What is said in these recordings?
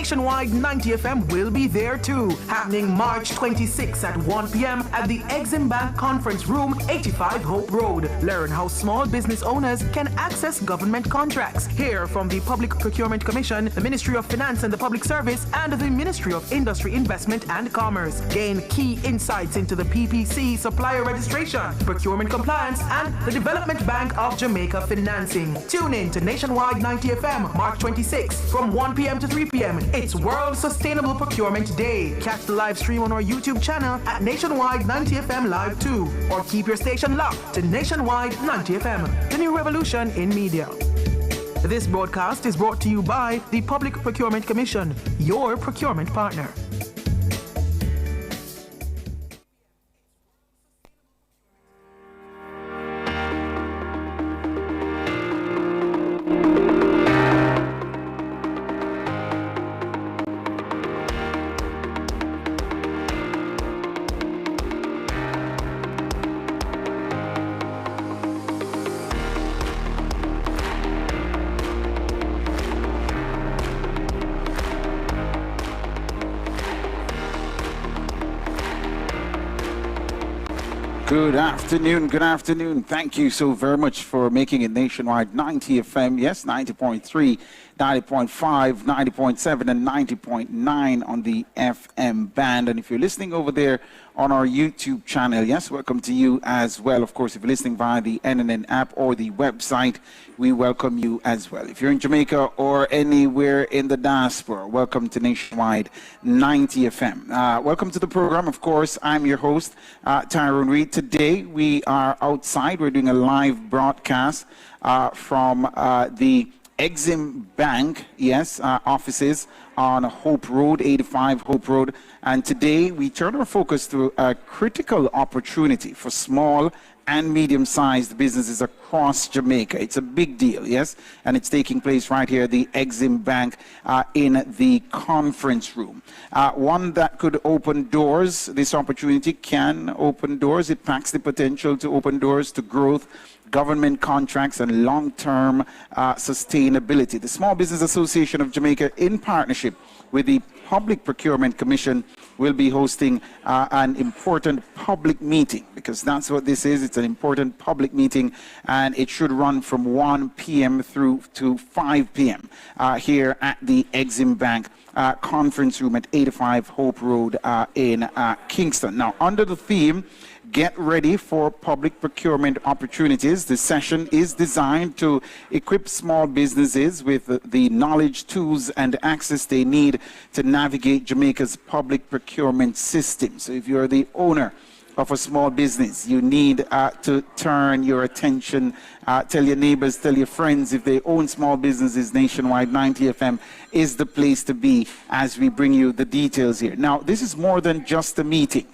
Nationwide 90 FM will be there too, happening March 26 at 1 p.m. at the Exim Bank Conference Room, 85 Hope Road. Learn how small business owners can access government contracts. Hear from the Public Procurement Commission, the Ministry of Finance and the Public Service, and the Ministry of Industry, Investment and Commerce. Gain key insights into the PPC supplier registration, procurement compliance, and the Development Bank of Jamaica financing. Tune in to Nationwide 90 FM, March 26 from 1 p.m. to 3 p.m. It's World Sustainable Procurement Day. Catch the live stream on our YouTube channel at Nationwide 90 FM Live 2, or keep your station locked to Nationwide 90 FM, the new revolution in media. This broadcast is brought to you by the Public Procurement Commission, your procurement partner. Good afternoon. Thank you so very much for making it Nationwide 90 FM. Yes, 90.3, 90.5, 90.7, and 90.9 on the FM band. And if you're listening over there on our YouTube channel, yes, welcome to you as well. Of course, if you're listening via the NNN app or the website, we welcome you as well. If you're in Jamaica or anywhere in the diaspora, welcome to Nationwide 90 FM. Welcome to the program. Of course, I'm your host, Tyrone Reed. Today, we are outside. We're doing a live broadcast from the Exim Bank, yes, offices on Hope Road, 85 Hope Road. And today we turn our focus to a critical opportunity for small and medium-sized businesses across Jamaica. It's a big deal, yes, and it's taking place right here at the Exim Bank in the conference room. One that could open doors. This opportunity can open doors. It packs the potential to open doors to growth, government contracts, and long-term sustainability. The Small Business Association of Jamaica, in partnership with the Public Procurement Commission, will be hosting an important public meeting, because that's what this is. It's an important public meeting, and it should run from 1 p.m. through to 5 p.m. Here at the Exim Bank conference room at 85 Hope Road in Kingston. Now, under the theme, Get ready for public procurement opportunities. This session is designed to equip small businesses with the knowledge, tools, and access they need to navigate Jamaica's public procurement system. So if you're the owner of a small business, you need to turn your attention, tell your neighbors, tell your friends, if they own small businesses, Nationwide 90 FM is the place to be as we bring you the details here. Now, this is more than just a meeting.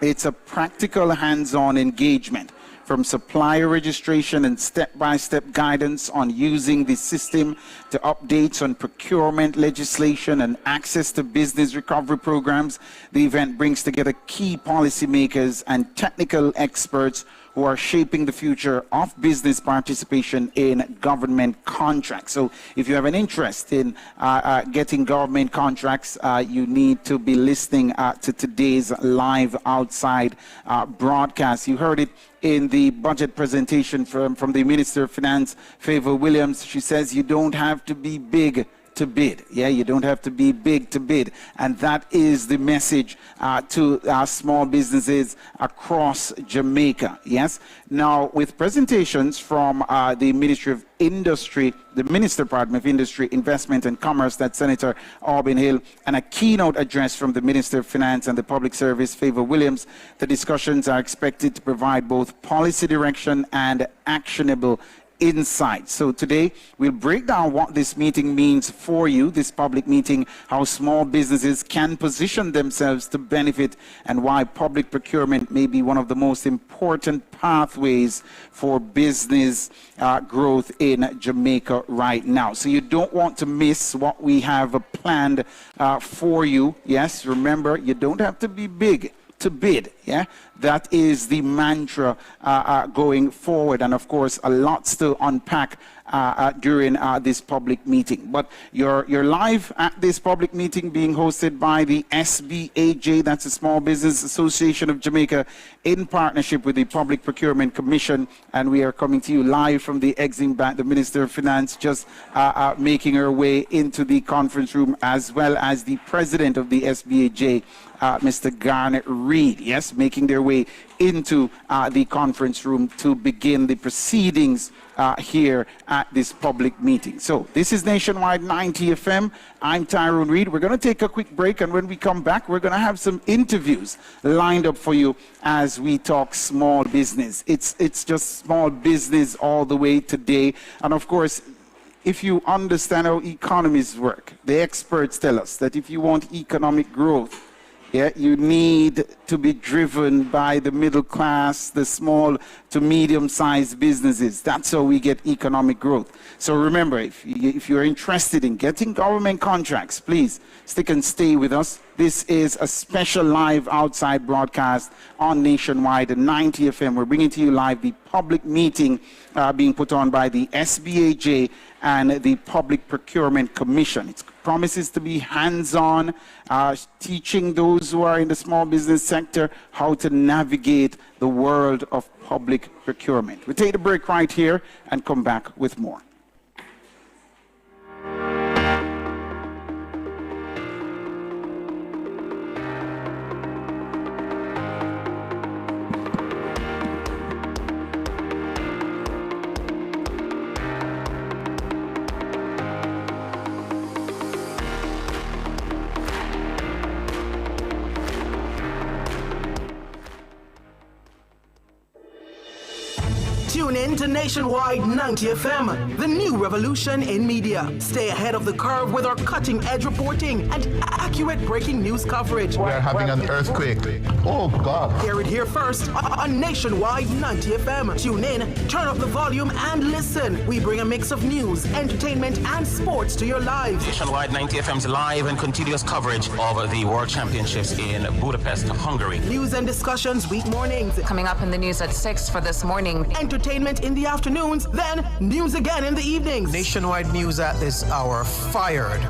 It's a practical hands-on engagement, from supplier registration and step-by-step guidance on using the system to updates on procurement legislation and access to business recovery programs. The event brings together key policymakers and technical experts who are shaping the future of business participation in government contracts. So if you have an interest in getting government contracts, you need to be listening to today's live outside broadcast. You heard it in the budget presentation from the Minister of Finance, Favor Williams. She says you don't have to be big to bid. Yeah, you don't have to be big to bid. And that is the message to small businesses across Jamaica. Yes. Now, with presentations from the Ministry of Industry, the Minister, of Industry, Investment and Commerce, that's Senator Aubyn Hill, and a keynote address from the Minister of Finance and the Public Service, Favor Williams, the discussions are expected to provide both policy direction and actionable insights. So today we'll break down what this meeting means for you, this public meeting, how small businesses can position themselves to benefit, and why public procurement may be one of the most important pathways for business growth in Jamaica right now. So you don't want to miss what we have planned for you. Yes, remember, you don't have to be big to bid. Yeah, that is the mantra going forward, and of course, a lot still unpack during this public meeting. But you're live at this public meeting being hosted by the SBAJ, that's the Small Business Association of Jamaica, in partnership with the Public Procurement Commission, and we are coming to you live from the Exim Bank. The Minister of Finance just making her way into the conference room, as well as the President of the SBAJ, Mr. Garnet Reed, yes, making their way into the conference room to begin the proceedings here at this public meeting. So this is Nationwide 90 FM. I'm Tyrone Reed. We're going to take a quick break, and when we come back, we're going to have some interviews lined up for you as we talk small business. It's just small business all the way today, and of course, if you understand how economies work, the experts tell us that if you want economic growth, yeah, you need to be driven by the middle class, the small to medium-sized businesses. That's how we get economic growth. So remember, if you're interested in getting government contracts, please stick and stay with us. This is a special live outside broadcast on Nationwide 90 FM. We're bringing to you live the public meeting being put on by the SBAJ and the Public Procurement Commission. It promises to be hands-on, teaching those who are in the small business sector how to navigate the world of public procurement. We'll take a break right here and come back with more. Tune in to Nationwide 90 FM, the new revolution in media. Stay ahead of the curve with our cutting-edge reporting and accurate breaking news coverage. We are having an earthquake. Oh, God. Hear it here first on Nationwide 90 FM. Tune in, turn up the volume, and listen. We bring a mix of news, entertainment, and sports to your lives. Nationwide 90 FM's live and continuous coverage of the World Championships in Budapest, Hungary. News and discussions week mornings. Coming up in the news at 6 for this morning. Entertainment in the afternoons, then news again in the evenings. Nationwide news at this hour, fired.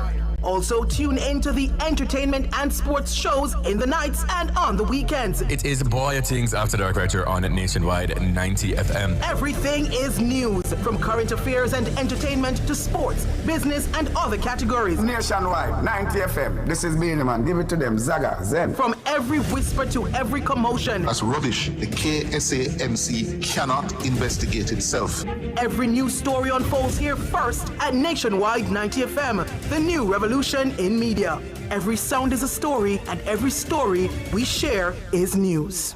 Also tune in to the entertainment and sports shows in the nights and on the weekends. It is Boy Things After Dark right here on Nationwide 90 FM. Everything is news, from current affairs and entertainment to sports, business, and other categories. Nationwide 90 FM. This is Beanie Man. Give it to them. Zaga, Zen. From every whisper to every commotion. That's rubbish. The KSAMC cannot investigate itself. Every news story unfolds here first at Nationwide 90 FM, the new revolution in media. Every sound is a story, and every story we share is news.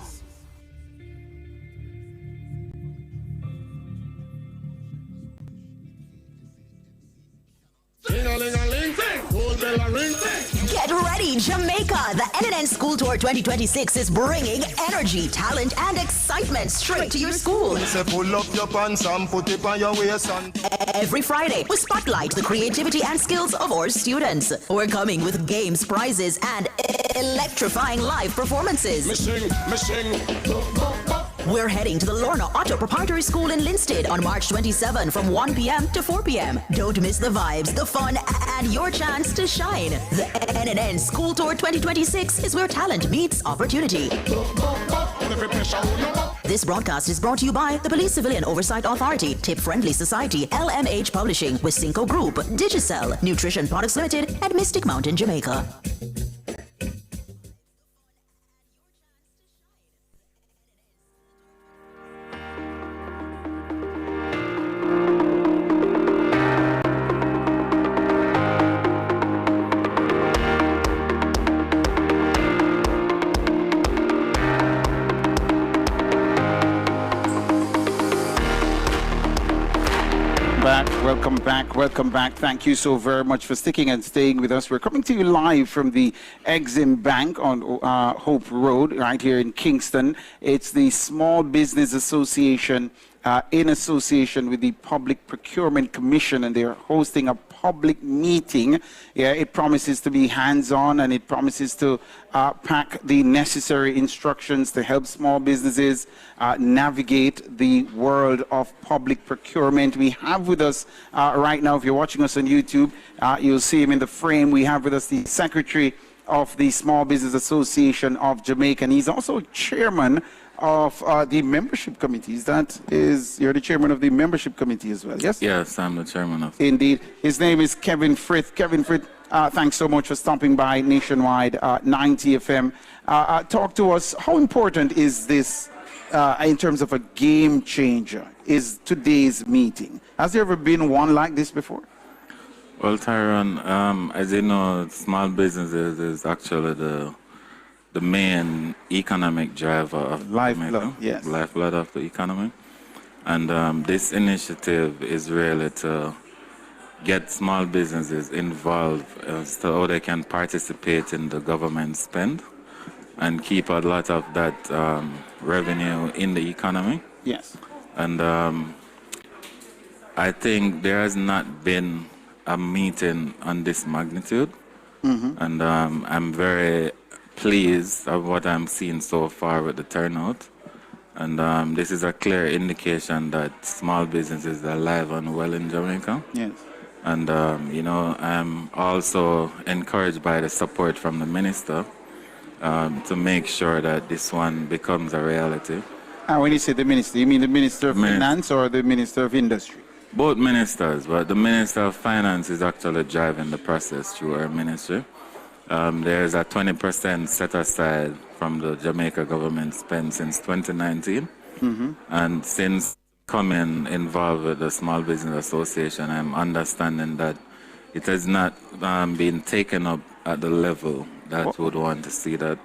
Get ready, Jamaica! The NNN School Tour 2026 is bringing energy, talent, and excitement straight to your school. Pull up your pants and put it on your waist. Every Friday, we spotlight the creativity and skills of our students. We're coming with games, prizes, and electrifying live performances. We're heading to the Lorna Auto Preparatory School in Linstead on March 27 from 1 p.m. to 4 p.m. Don't miss the vibes, the fun, and your chance to shine. The NNN School Tour 2026 is where talent meets opportunity. This broadcast is brought to you by the Police Civilian Oversight Authority, Tip Friendly Society, LMH Publishing, with Cinco Group, Digicel, Nutrition Products Limited, and Mystic Mountain, Jamaica. Welcome back. Thank you so very much for sticking and staying with us. We're coming to you live from the Exim Bank on Hope Road, right here in Kingston. It's the Small Business Association in association with the Public Procurement Commission, and they're hosting a public meeting. Yeah, it promises to be hands-on, and it promises to pack the necessary instructions to help small businesses navigate the world of public procurement. We have with us right now, if you're watching us on YouTube, you'll see him in the frame. We have with us the Secretary of the Small Business Association of Jamaica, and he's also chairman of the membership committees. You're the chairman of the membership committee as well, yes? Yes, I'm the chairman of. Indeed. His name is Kevin Frith. Kevin Frith, thanks so much for stopping by Nationwide 90 FM. Talk to us, how important is this in terms of a game changer, is today's meeting? Has there ever been one like this before? Well, Tyrone, as you know, small businesses is actually the main economic driver of lifeblood, yes. Lifeblood of the economy. And this initiative is really to get small businesses involved as to how they can participate in the government spend and keep a lot of that revenue in the economy. Yes. And I think there has not been a meeting on this magnitude. Mm-hmm. And I'm very pleased of what I'm seeing so far with the turnout. And this is a clear indication that small businesses are alive and well in Jamaica. Yes. And, I'm also encouraged by the support from the minister to make sure that this one becomes a reality. And when you say the minister, you mean the Minister of Finance or the Minister of Industry? Both ministers, but the Minister of Finance is actually driving the process through our ministry. There's a 20% set aside from the Jamaica government spend since 2019. Mm-hmm. And since coming involved with the Small Business Association, I'm understanding that it has not been taken up at the level that would want to see that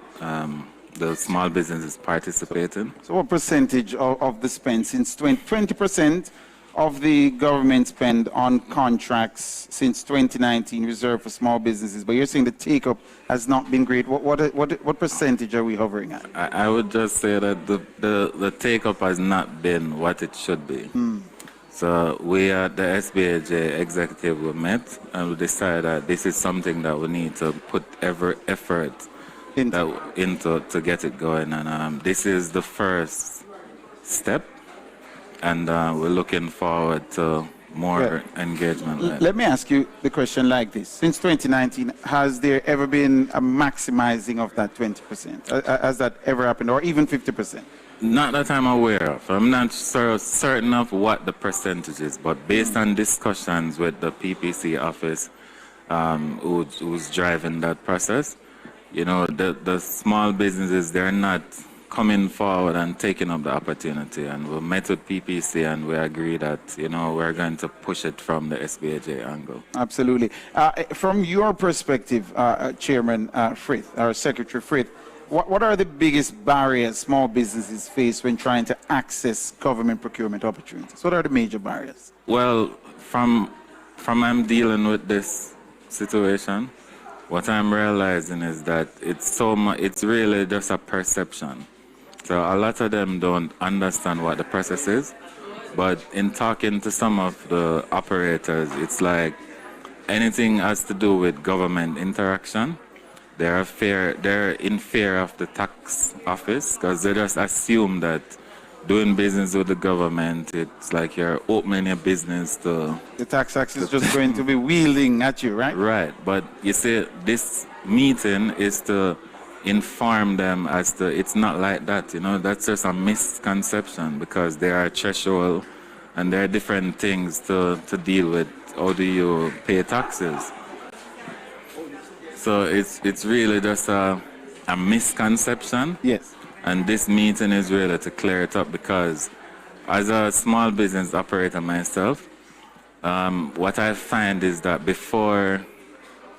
the small businesses participating. So what percentage of the spend, since 20% of the government spend on contracts since 2019 reserved for small businesses, but you're saying the take-up has not been great. What percentage are we hovering at? I would just say that the take-up has not been what it should be. So we at the SBAJ executive we met and we decided that this is something that we need to put every effort into to get it going. And this is the first step. And we're looking forward to more engagement. Let me ask you the question like this. Since 2019, has there ever been a maximizing of that 20%? Has that ever happened, or even 50%? Not that I'm aware of. I'm not certain of what the percentage is, but based on discussions with the PPC office who's driving that process, the small businesses, they're not coming forward and taking up the opportunity, and we met with PPC and we agreed that we're going to push it from the SBAJ angle. Absolutely. From your perspective, Chairman Frith, or Secretary Frith, what are the biggest barriers small businesses face when trying to access government procurement opportunities? What are the major barriers? Well, from I'm dealing with this situation, what I'm realizing is that it's really just a perception. So a lot of them don't understand what the process is, but in talking to some of the operators, it's like anything has to do with government interaction. They're in fear of the tax office because they just assume that doing business with the government, it's like you're opening a business to... The tax office is just going to be wheeling at you, right? Right, but you see, this meeting is to inform them as to it's not like that, that's just a misconception because there are thresholds and there are different things to deal with. How do you pay taxes? So it's really just a misconception. Yes. And this meeting is really to clear it up because as a small business operator myself, what I find is that before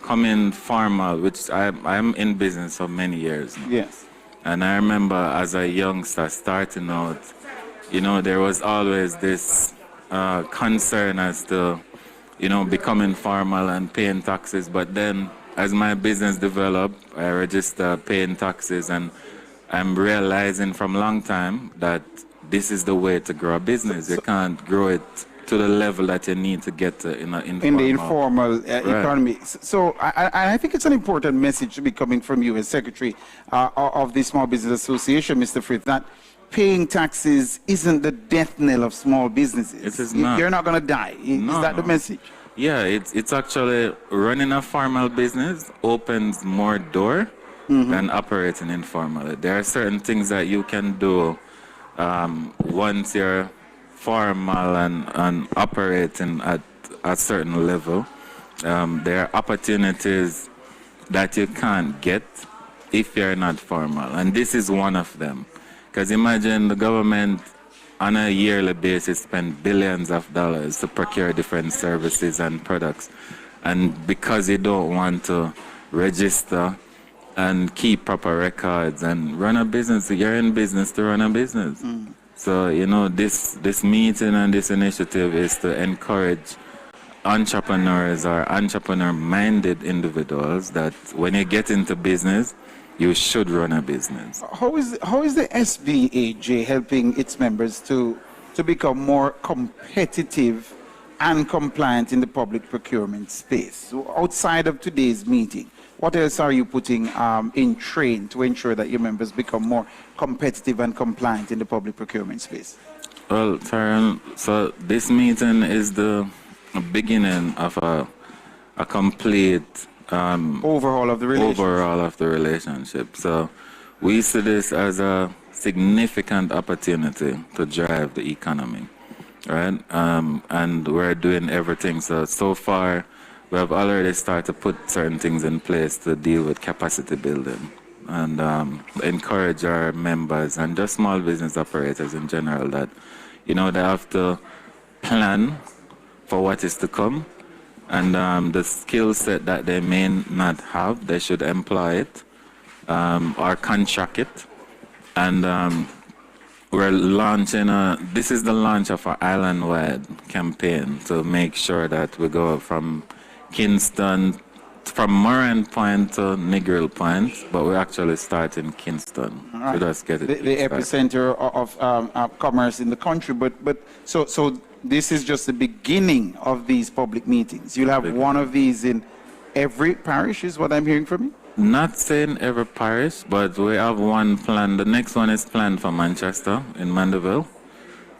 coming formal, which I'm in business for many years now. Yes. And I remember as a youngster starting out, there was always this concern as to, becoming formal and paying taxes. But then as my business developed, I registered paying taxes, and I'm realizing from a long time that this is the way to grow a business. You can't grow it to the level that you need to get to in the informal economy. So I think it's an important message to be coming from you as Secretary of the Small Business Association, Mr. Frith, that paying taxes isn't the death knell of small businesses. It is not. You're not going to die. Is that the message? Yeah, it's actually running a formal business opens more door than operating informally. There are certain things that you can do once you're formal and operating at a certain level. There are opportunities that you can't get if you're not formal, and this is one of them. Because imagine the government on a yearly basis spend billions of dollars to procure different services and products, and because you don't want to register and keep proper records and run a business, you're in business to run a business. So, you know, this meeting and this initiative is to encourage entrepreneurs or entrepreneur-minded individuals that when you get into business, you should run a business. How is the SBAJ helping its members to become more competitive and compliant in the public procurement space? So outside of today's meeting, what else are you putting in train to ensure that your members become more competitive and compliant in the public procurement space? Well, Tyron, so this meeting is the beginning of a complete overhaul of the relationship. So we see this as a significant opportunity to drive the economy, right? And we're doing everything. So far, we have already started to put certain things in place to deal with capacity building and encourage our members and just small business operators in general that, you know, they have to plan for what is to come. And the skill set that they may not have, they should employ it or contract it. And we're launching this is the launch of our island-wide campaign to make sure that we go from Kingston, from Moran Point to Negril Point, but we actually start in Kingston. Right. So let's get it. The epicenter of commerce in the country. But so this is just the beginning of these public meetings. You'll have one of these in every parish, is what I'm hearing from you? Not saying every parish, but we have one planned. The next one is planned for Manchester in Mandeville.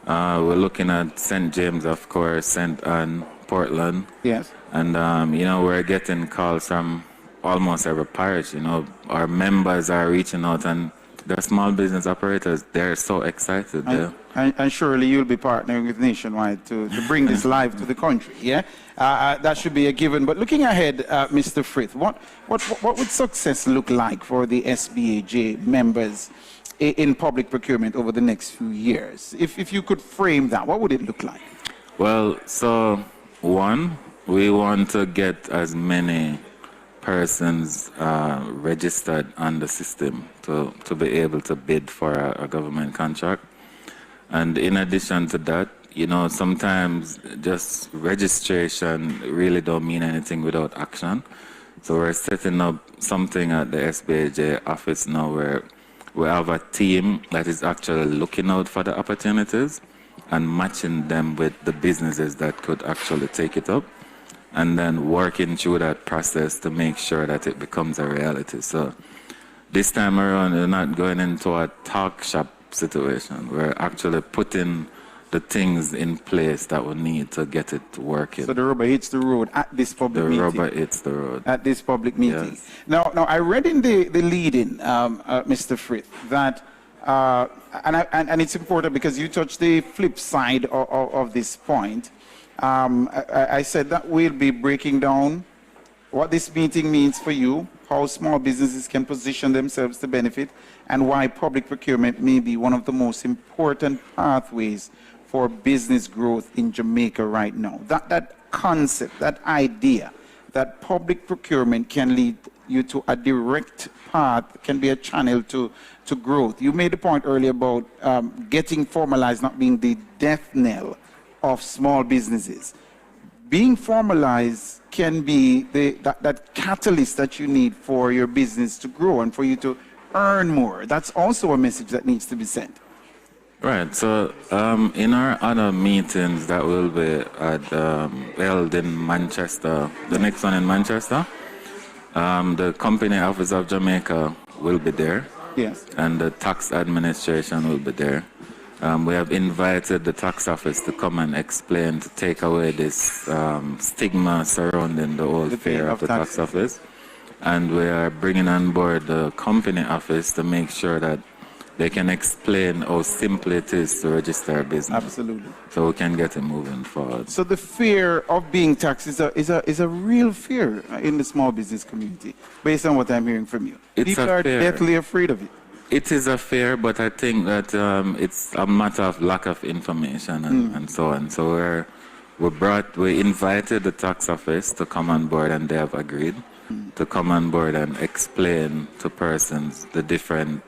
We're looking at St. James, of course, St. Anne, Portland. Yes. And, you know, we're getting calls from almost every parish. You know, our members are reaching out, and the small business operators, they're so excited. And surely you'll be partnering with Nationwide to bring this live to the country, yeah? That should be a given. But looking ahead, Mr. Frith, what would success look like for the SBAJ members in public procurement over the next few years? If you could frame that, what would it look like? Well, so one, we want to get as many persons registered on the system to be able to bid for a government contract. And in addition to that, you know, sometimes just registration really don't mean anything without action. So we're setting up something at the SBAJ office now where we have a team that is actually looking out for the opportunities and matching them with the businesses that could actually take it up, and then working through that process to make sure that it becomes a reality. So this time around, we're not going into a talk shop situation. We're actually putting the things in place that we need to get it working. So the rubber hits the road at this public meeting. The rubber hits the road. At this public meeting. Yes. Now, I read in the lead-in, Mr. Frith, that, and it's important because you touched the flip side of this point. I said that we'll be breaking down what this meeting means for you, how small businesses can position themselves to benefit, and why public procurement may be one of the most important pathways for business growth in Jamaica right now. That concept, that idea, that public procurement can lead you to a direct path, can be a channel to growth. You made a point earlier about getting formalized not being the death knell of small businesses. Being formalized can be that catalyst that you need for your business to grow and for you to earn more. That's also a message that needs to be sent. Right. So in our other meetings that will be held in Manchester, the next one in Manchester, the Company Office of Jamaica will be there. Yes. And the tax administration will be there. We have invited the tax office to come and explain, to take away this stigma surrounding the whole affair of the tax office. And we are bringing on board the company office to make sure that they can explain how simple it is to register a business. Absolutely. So we can get it moving forward. So the fear of being taxed is a real fear in the small business community, based on what I'm hearing from you. People are deathly afraid of it. It is a fear, but I think that it's a matter of lack of information and so on. So we invited the tax office to come on board, and they have agreed to come on board and explain to persons the different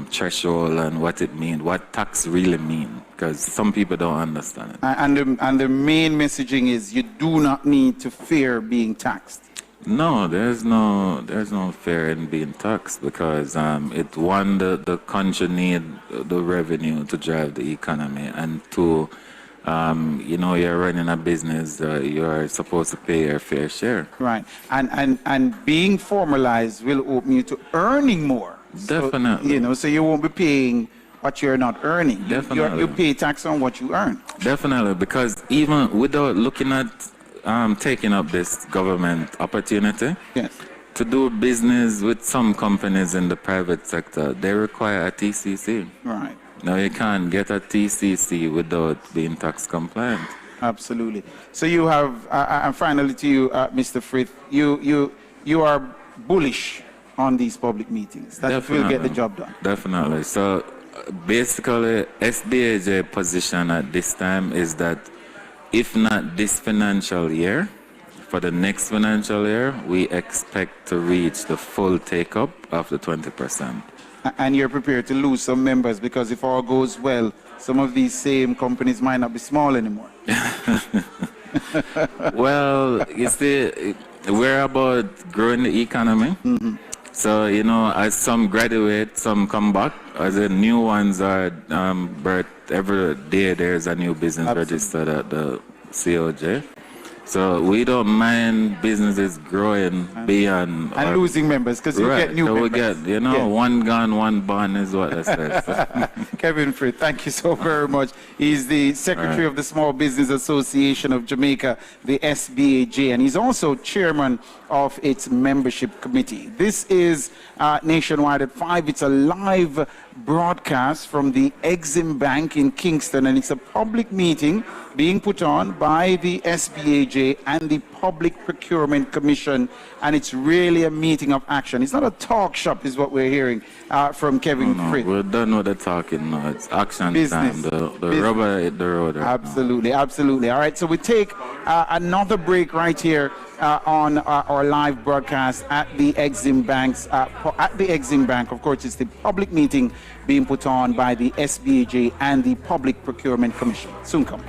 threshold and what it means, what tax really means, because some people don't understand it. And the main messaging is you do not need to fear being taxed. No, there's no fear in being taxed, because the country need the revenue to drive the economy, and two, you're running a business, you're supposed to pay your fair share. Right, and being formalized will open you to earning more. Definitely. So you won't be paying what you're not earning. Definitely. You pay tax on what you earn. Definitely, because even without looking at taking up this government opportunity, yes, to do business with some companies in the private sector, they require a TCC. Right. Now you can't get a TCC without being tax compliant. Absolutely. So you have, and finally to you, Mr. Frith, you are bullish on these public meetings. That will get the job done. Definitely. So basically, SBAJ position at this time is that if not this financial year, for the next financial year, we expect to reach the full take-up of the 20%. And you're prepared to lose some members, because if all goes well, some of these same companies might not be small anymore. Well, you see, we're about growing the economy. Mm-hmm. So, as some graduate, some come back. As the new ones are birthed every day, there's a new business registered at the COJ. So we don't mind businesses growing beyond... And losing members, because you get new members. We get, one gun, one bond is what I said. Kevin Frith, thank you so very much. He's the Secretary of the Small Business Association of Jamaica, the SBAJ, and he's also chairman of its membership committee. This is Nationwide at 5. It's a live broadcast from the Exim Bank in Kingston, and it's a public meeting being put on by the SBAJ and the Public Procurement Commission, and it's really a meeting of action. It's not a talk shop, is what we're hearing from Kevin Frith. We're done with the talking now. It's action business time. The rubber hit the road. Absolutely, absolutely. All right, so we take another break right here on our live broadcast at the Exim Banks. At the Exim Bank, of course, it's the public meeting being put on by the SBAJ and the Public Procurement Commission. Soon come.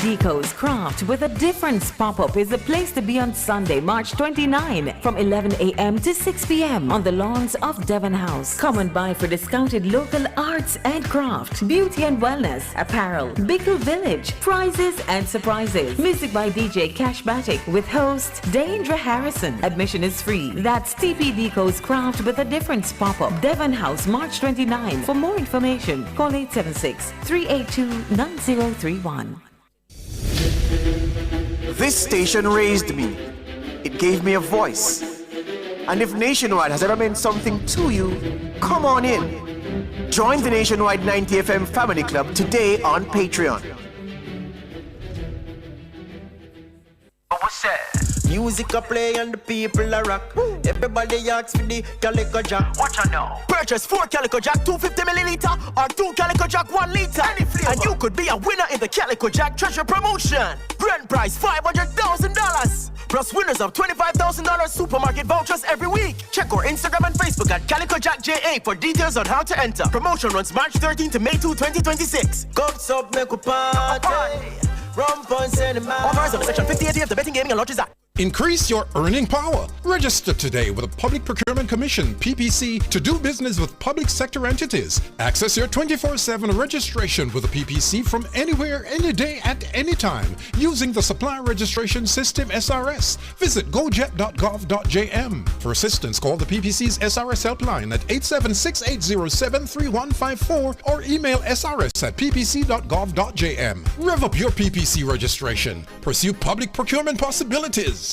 Deco's Craft with a Difference pop-up is the place to be on Sunday, March 29 from 11 a.m. to 6 p.m. on the lawns of Devon House. Come and buy for discounted local arts and craft, beauty and wellness, apparel, Bickle Village, prizes and surprises. Music by DJ Cash Batik with host Daindra Harrison. Admission is free. That's TP Deco's Craft with a Difference pop-up, Devon House, March 29. For more information, call 876-382-9031. This station raised me. It gave me a voice. And if Nationwide has ever meant something to you, come on in. Join the Nationwide 90 FM Family Club today on Patreon. What's that? Music a play and the people a rock. Everybody asks for the Calico Jack. Watch out now. Purchase 4 Calico Jack 250 milliliter or 2 Calico Jack 1 liter. Any flavor. And you could be a winner in the Calico Jack Treasure Promotion. Grand prize $500,000. Plus winners of $25,000 supermarket vouchers every week. Check our Instagram and Facebook at Calico Jack JA for details on how to enter. Promotion runs March 13 to May 2, 2026. Authorized under Section 58 of the Betting, Gaming and Lotteries Act. Increase your earning power. Register today with the Public Procurement Commission, PPC, to do business with public sector entities. Access your 24/7 registration with the PPC from anywhere, any day, at any time using the Supplier Registration System SRS. Visit gojet.gov.jm. For assistance, call the PPC's SRS helpline at 876-807-3154 or email srs@ppc.gov.jm. Rev up your PPC registration. Pursue public procurement possibilities.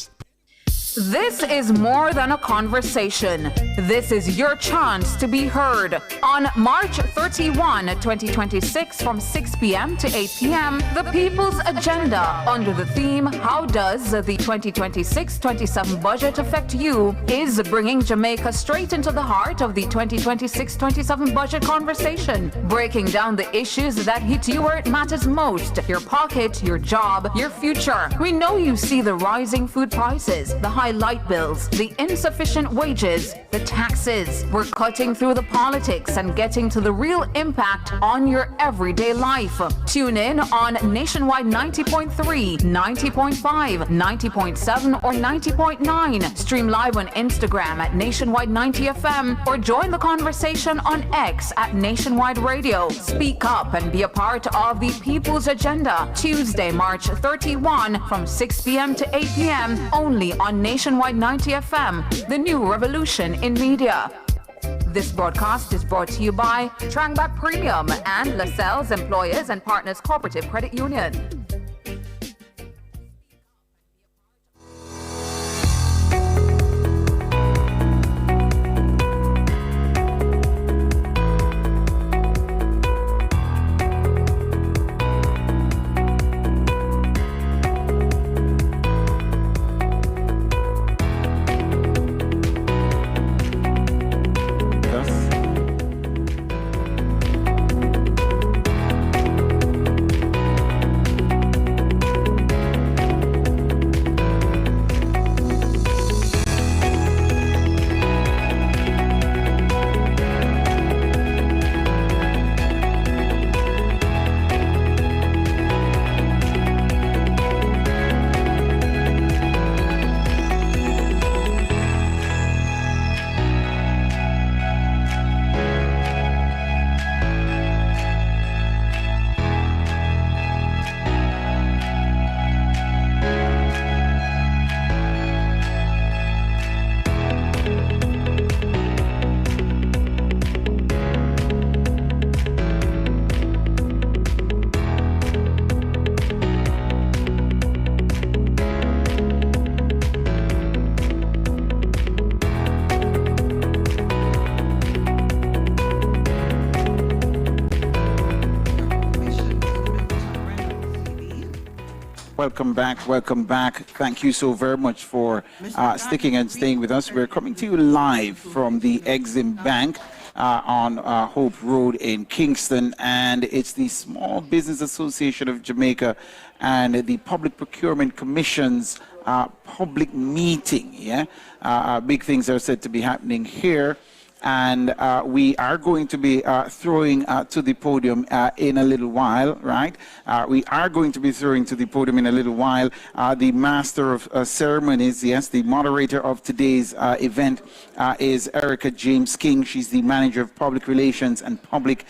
This is more than a conversation. This is your chance to be heard. On March 31, 2026, from 6 p.m. to 8 p.m., the People's Agenda, under the theme, How Does the 2026-27 Budget Affect You?, is bringing Jamaica straight into the heart of the 2026-27 budget conversation, breaking down the issues that hit you where it matters most: your pocket, your job, your future. We know you see the rising food prices, the high light bills, the insufficient wages, the taxes. We're cutting through the politics and getting to the real impact on your everyday life. Tune in on Nationwide 90.3, 90.5, 90.7, or 90.9. Stream live on Instagram at Nationwide 90 FM or join the conversation on X at Nationwide Radio. Speak up and be a part of the People's Agenda. Tuesday, March 31 from 6 p.m. to 8 p.m. only on Nationwide 90 FM, the new revolution in media. This broadcast is brought to you by Trangback Premium and LaSalle's Employers and Partners Cooperative Credit Union. Welcome back. Thank you so very much for sticking and staying with us. We're coming to you live from the Exim Bank on Hope Road in Kingston, and it's the Small Business Association of Jamaica and the Public Procurement Commission's public meeting. Big things are said to be happening here. And we are going to be throwing to the podium in a little while, right? We are going to be throwing to the podium in a little while the Master of Ceremonies, yes, the moderator of today's event is Erica James King. She's the Manager of Public Relations and Public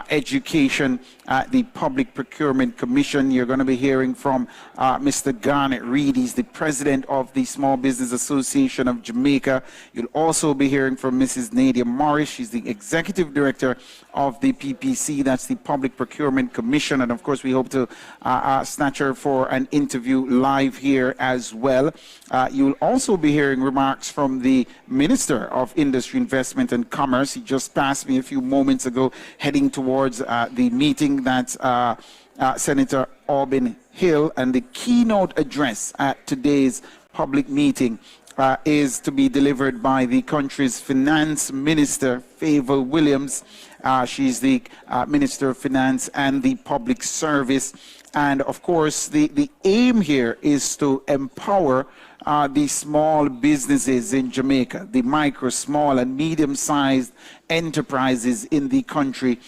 Education at the Public Procurement Commission. You're going to be hearing from Mr. Garnet Reed. He's the President of the Small Business Association of Jamaica. You'll also be hearing from Mrs. Nadia Morris. She's the Executive Director of the PPC, that's the Public Procurement Commission, and of course we hope to snatch her for an interview live here as well. You'll also be hearing remarks from the Minister of Industry, Investment and Commerce. He just passed me a few moments ago heading towards the meeting that's Senator Aubyn Hill, and the keynote address at today's public meeting is to be delivered by the country's Finance Minister, Favor Williams. She's the Minister of Finance and the Public Service. And of course, the aim here is to empower the small businesses in Jamaica, the micro, small, and medium-sized enterprises in the country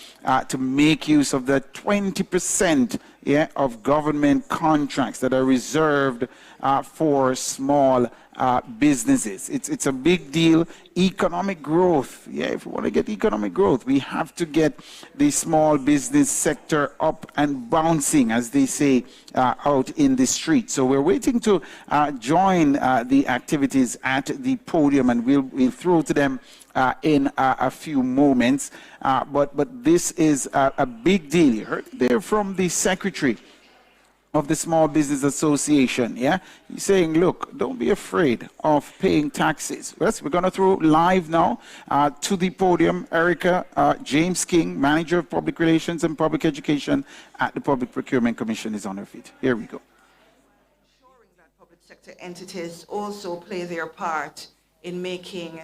to make use of the 20% of government contracts that are reserved for small businesses. It's a big deal. Economic growth. If we want to get economic growth, we have to get the small business sector up and bouncing, as they say, out in the street. So we're waiting to join the activities at the podium, and we'll throw to them in a few moments. But this is a big deal. You heard there from the Secretary of the Small Business Association, He's saying, look, don't be afraid of paying taxes. Yes, we're going to throw live now to the podium, Erica James King, Manager of Public Relations and Public Education at the Public Procurement Commission, is on her feet. Here we go. Ensuring that public sector entities also play their part in making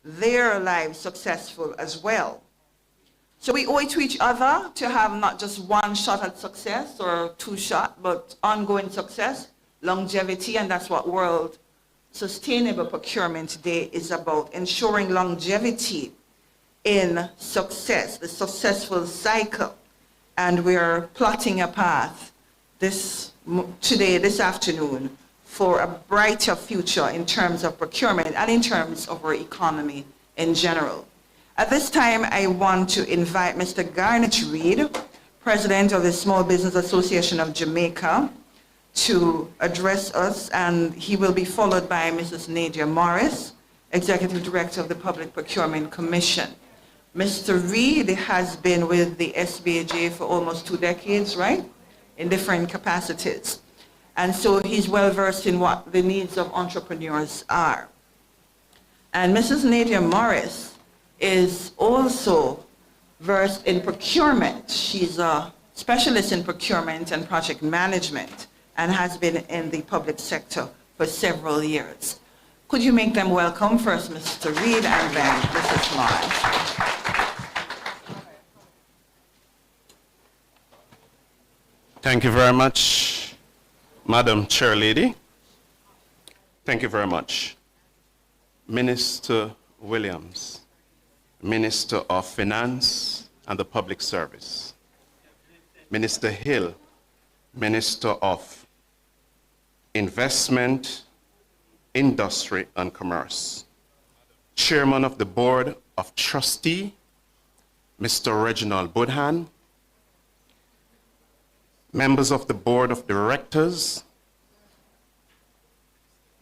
their lives successful as well. So we owe it to each other to have not just one shot at success or two shot, but ongoing success, longevity, and that's what World Sustainable Procurement Day is about, ensuring longevity in success, the successful cycle. And we're plotting a path this afternoon, for a brighter future in terms of procurement and in terms of our economy in general. At this time, I want to invite Mr. Garnet Reed, President of the Small Business Association of Jamaica, to address us, and he will be followed by Mrs. Nadia Morris, Executive Director of the Public Procurement Commission. Mr. Reed has been with the SBAJ for almost 2 decades, right? In different capacities. And so he's well versed in what the needs of entrepreneurs are. And Mrs. Nadia Morris is also versed in procurement. She's a specialist in procurement and project management and has been in the public sector for several years. Could you make them welcome? First, Mr. Reed, and then Mrs. Morris. Thank you very much, Madam Chairlady. Thank you very much. Minister Williams, Minister of Finance and the Public Service. Minister Hill, Minister of Investment, Industry and Commerce. Chairman of the Board of Trustee, Mr. Reginald Budhan. Members of the Board of Directors,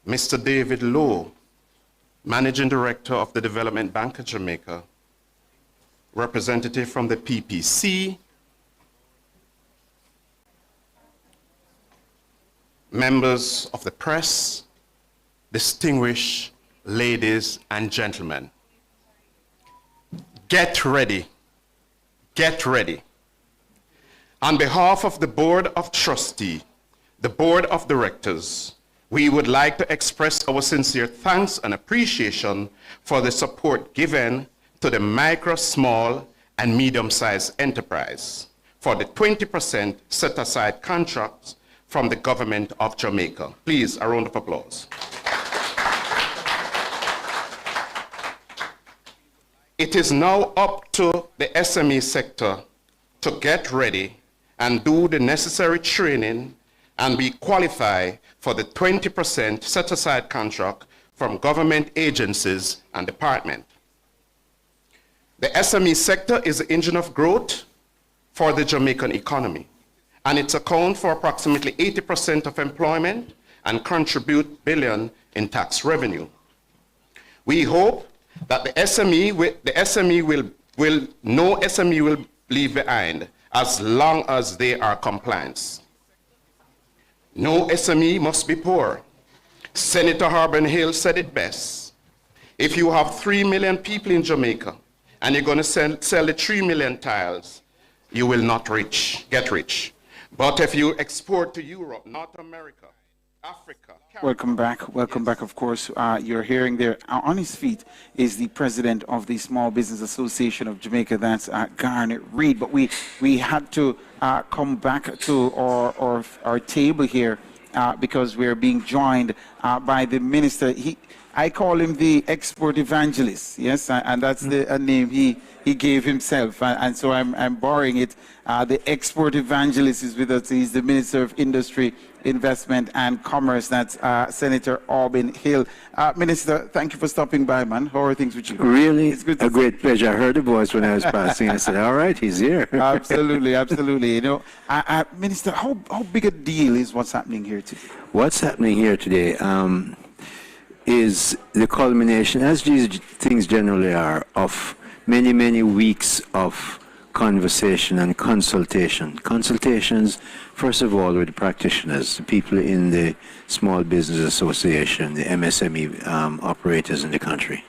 Mr. David Lowe, Managing Director of the Development Bank of Jamaica, representative from the PPC, members of the press, distinguished ladies and gentlemen. Get ready, get ready. On behalf of the Board of Trustees, the Board of Directors, we would like to express our sincere thanks and appreciation for the support given to the micro, small, and medium-sized enterprise for the 20% set-aside contracts from the government of Jamaica. Please, a round of applause. It is now up to the SME sector to get ready and do the necessary training and be qualified for the 20% set-aside contract from government agencies and departments. The SME sector is the engine of growth for the Jamaican economy, and it accounts for approximately 80% of employment and contribute billions in tax revenue. We hope that no SME will leave behind as long as they are compliant. No SME must be poor. Senator Aubyn Hill said it best. If you have 3 million people in Jamaica and you're going to sell the 3 million tiles, you will not get rich. But if you export to Europe, North America, Africa. Welcome back. Welcome back, of course. You're hearing there on his feet is the president of the Small Business Association of Jamaica. That's Garnet Reed. But we had to come back to our table here because we're being joined by the minister. I call him the export evangelist, yes, and that's the name he gave himself, and so I'm borrowing it. The export evangelist is with us. He's the Minister of Industry, Investment and Commerce. That's Senator Aubyn Hill. Minister, thank you for stopping by, man. How are things with you? Really, it's good. A great pleasure. I heard the voice when I was passing. I said, all right, he's here. Absolutely, absolutely. You know, Minister, how big a deal is what's happening here today? What's happening here today is the culmination, as these things generally are, of many, many weeks of conversation and consultation. Consultations, first of all, with the practitioners, the people in the Small Business Association, the MSME operators in the country.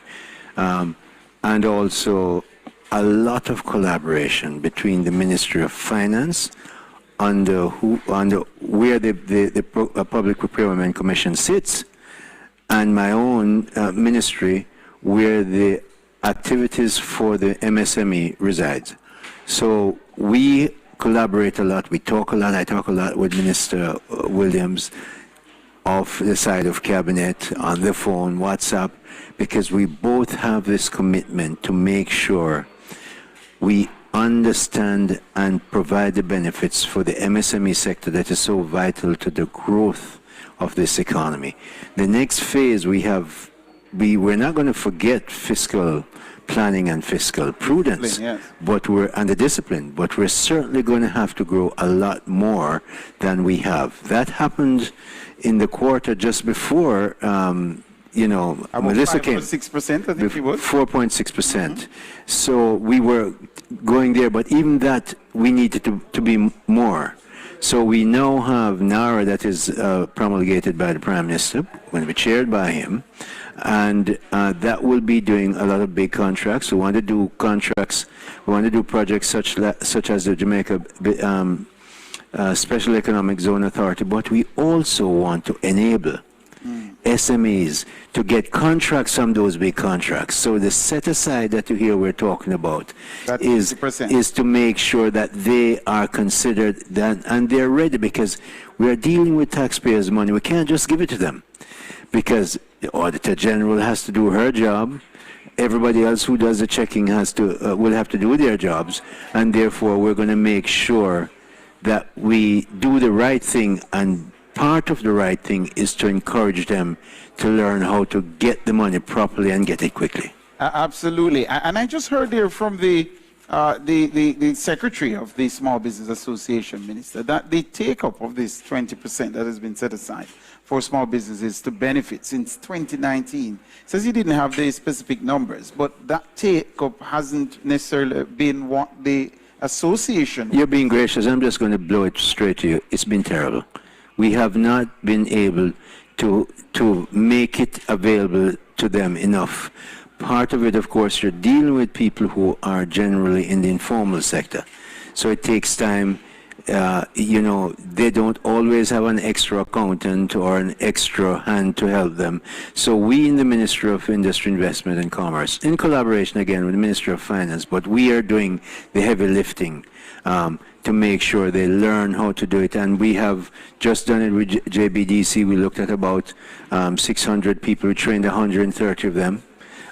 And also a lot of collaboration between the Ministry of Finance, under where the Public Procurement Commission sits, and my own ministry, where the activities for the MSME resides. So we collaborate a lot, we talk a lot. I talk a lot with Minister Williams off the side of cabinet, on the phone, WhatsApp, because we both have this commitment to make sure we understand and provide the benefits for the MSME sector that is so vital to the growth of this economy. The next phase we're not going to forget fiscal planning and fiscal prudence, yes, and the discipline, but we're certainly going to have to grow a lot more than we have. That happened in the quarter just before, Melissa came. 6%, I think it was. 4.6%. So we were going there, but even that, we needed to be more. So we now have NARA that is promulgated by the Prime Minister, going to be chaired by him, and that will be doing a lot of big contracts. We want to do contracts, we want to do projects such as the Jamaica Special Economic Zone Authority, but we also want to enable SMEs to get contracts from those big contracts. So the set-aside that you hear we're talking about is to make sure that they are considered and they're ready, because we are dealing with taxpayers' money. We can't just give it to them, because the Auditor General has to do her job. Everybody else who does the checking will have to do their jobs, and therefore we're going to make sure that we do the right thing, and part of the right thing is to encourage them to learn how to get the money properly and get it quickly. Absolutely. And I just heard there from the secretary of the Small Business Association, Minister, that the take-up of this 20% that has been set aside for small businesses to benefit since 2019, says he didn't have the specific numbers, but that take-up hasn't necessarily been what the association... You're being gracious. I'm just going to blow it straight to you. It's been terrible. We have not been able to make it available to them enough. Part of it, of course, you're dealing with people who are generally in the informal sector. So it takes time. They don't always have an extra accountant or an extra hand to help them. So we in the Ministry of Industry, Investment and Commerce, in collaboration again with the Ministry of Finance, but we are doing the heavy lifting to make sure they learn how to do it. And we have just done it with JBDC. We looked at about 600 people. We trained 130 of them.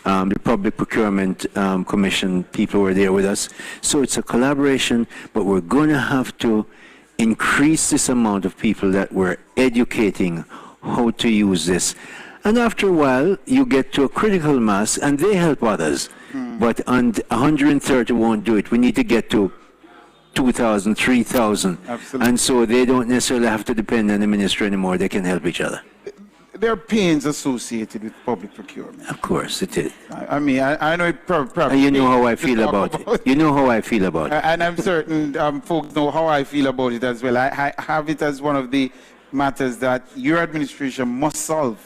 The Public Procurement Commission people were there with us. So it's a collaboration, but we're going to have to increase this amount of people that we're educating how to use this. And after a while, you get to a critical mass, and they help others. But 130 won't do it. We need to get to 2,000, 3,000. And so they don't necessarily have to depend on the ministry anymore. They can help each other. There are pains associated with public procurement. Of course, it is. I mean, I know it probably... You know how I feel about it. You know how I feel about it. And I'm certain folks know how I feel about it as well. I have it as one of the matters that your administration must solve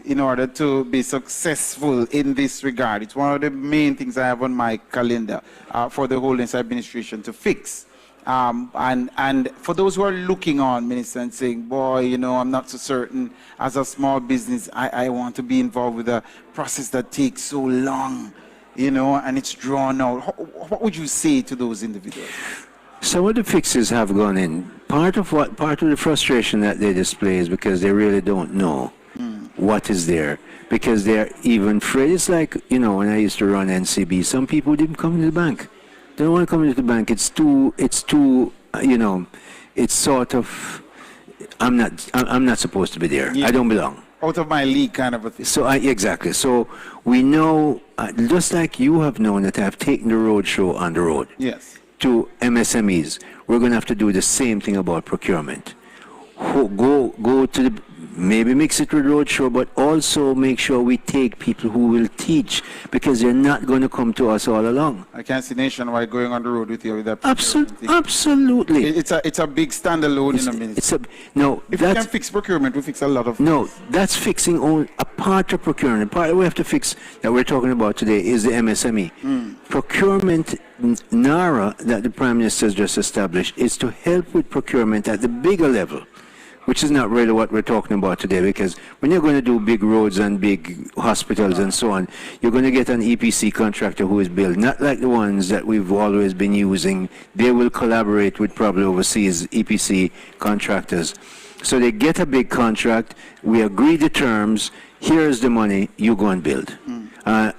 in order to be successful in this regard. It's one of the main things I have on my calendar for the whole administration to fix. And for those who are looking on, Minister, and saying, boy, you know, I'm not so certain as a small business, I want to be involved with a process that takes so long, you know, and it's drawn out. What would you say to those individuals? Some of the fixes have gone in. Part of the frustration that they display is because they really don't know what is there, because they're even afraid. It's like, you know, when I used to run NCB, some people didn't come to the bank. They don't want to come into the bank. It's too, you know, it's sort of, I'm not supposed to be there. Yeah. I don't belong. Out of my league kind of a thing. So exactly. So we know, just like you have known that I've taken the road show on the road. Yes. To MSMEs, we're going to have to do the same thing about procurement. Go to the, maybe mix it with roadshow, but also make sure we take people who will teach, because they're not going to come to us all along. I can't see Nationwide going on the road with you with that. Absolutely. It's a big standalone in a minute. No, if we can fix procurement, we fix a lot of things. No, that's fixing only a part of procurement. Part we have to fix that we're talking about today is the MSME. Procurement NARA that the Prime Minister has just established is to help with procurement at the bigger level, which is not really what we're talking about today, because when you're going to do big roads and big hospitals and so on, you're going to get an EPC contractor who is built, not like the ones that we've always been using. They will collaborate with probably overseas EPC contractors. So they get a big contract, we agree the terms, here's the money, you go and build.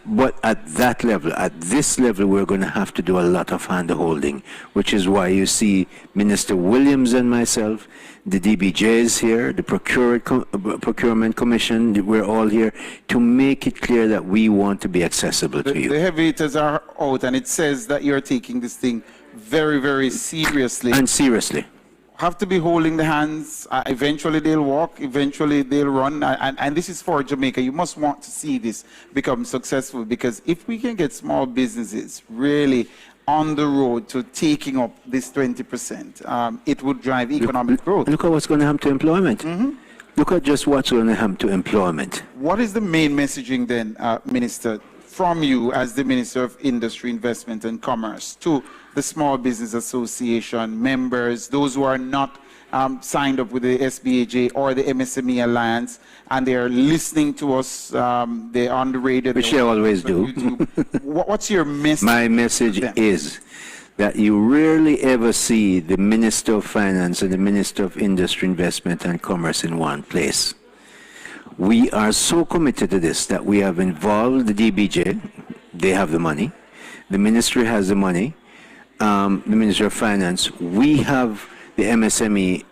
But at that level, at this level, we're going to have to do a lot of hand-holding, which is why you see Minister Williams and myself, the DBJs here, the Procurement Commission, we're all here to make it clear that we want to be accessible to you. The heavy hitters are out, and it says that you're taking this thing very, very seriously. And seriously. Have to be holding the hands. Eventually they'll walk, eventually they'll run, and this is for Jamaica. You must want to see this become successful, because if we can get small businesses really on the road to taking up this 20%, it would drive economic growth. Look at what's going to happen to employment. Look at just what's going to happen to employment. What is the main messaging then, Minister, from you as the Minister of Industry, Investment and Commerce to the Small Business Association members, those who are not signed up with the SBAJ or the MSME Alliance, and they are listening to us, they're on the radio. Which they always do. What's your message? My message is that you rarely ever see the Minister of Finance and the Minister of Industry, Investment and Commerce in one place. We are so committed to this that we have involved the DBJ. They have the money. The ministry has the money. The Ministry of Finance. We have the MSME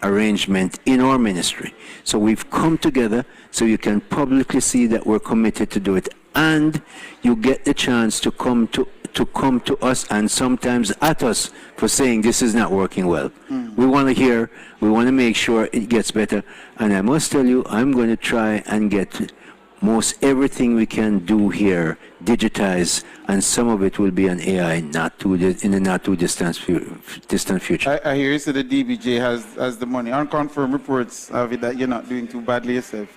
arrangement in our ministry. So we've come together so you can publicly see that we're committed to do it. And you get the chance to come to us and sometimes at us for saying this is not working well. We want to hear, we want to make sure it gets better. And I must tell you, I'm going to try and get most everything we can do here digitized, and some of it will be on AI in the not too distant future. I hear you say the DBJ has the money. Unconfirmed reports of it that you're not doing too badly yourself.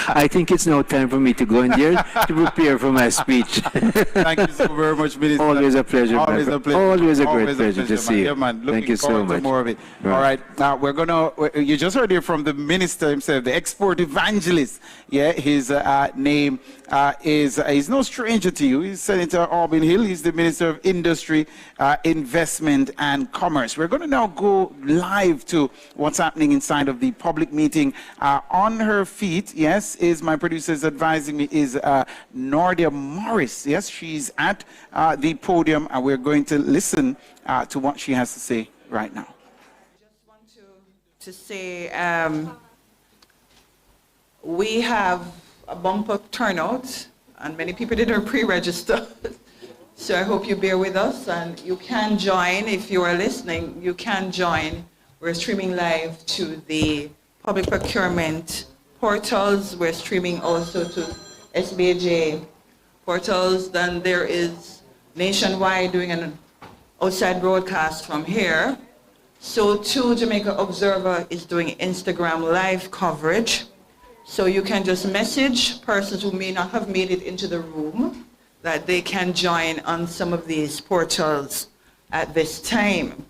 I think it's now time for me to go in there to prepare for my speech. Thank you so very much, Minister. Always a pleasure. Always a pleasure. Always a great pleasure to see you. Yeah, man. Thank you so much. To more of it. Right. All right. Now we're gonna. You just heard here from the minister himself, the export evangelist. Yeah, his name is no stranger to you. He's Senator Aubyn Hill. He's the Minister of Industry, Investment and Commerce. We're going to now go live to what's happening inside of the public meeting. On her feet, yes, is my producer's advising me, is Nadia Morris. Yes, she's at the podium, and we're going to listen to what she has to say right now. I just want to say we have a bumper turnout, and many people didn't pre-register. So I hope you bear with us, and you can join if you are listening. You can join. We're streaming live to the public procurement portals. We're streaming also to SBAJ portals. Then there is Nationwide doing an outside broadcast from here. So too, Jamaica Observer is doing Instagram live coverage. So you can just message persons who may not have made it into the room that they can join on some of these portals at this time.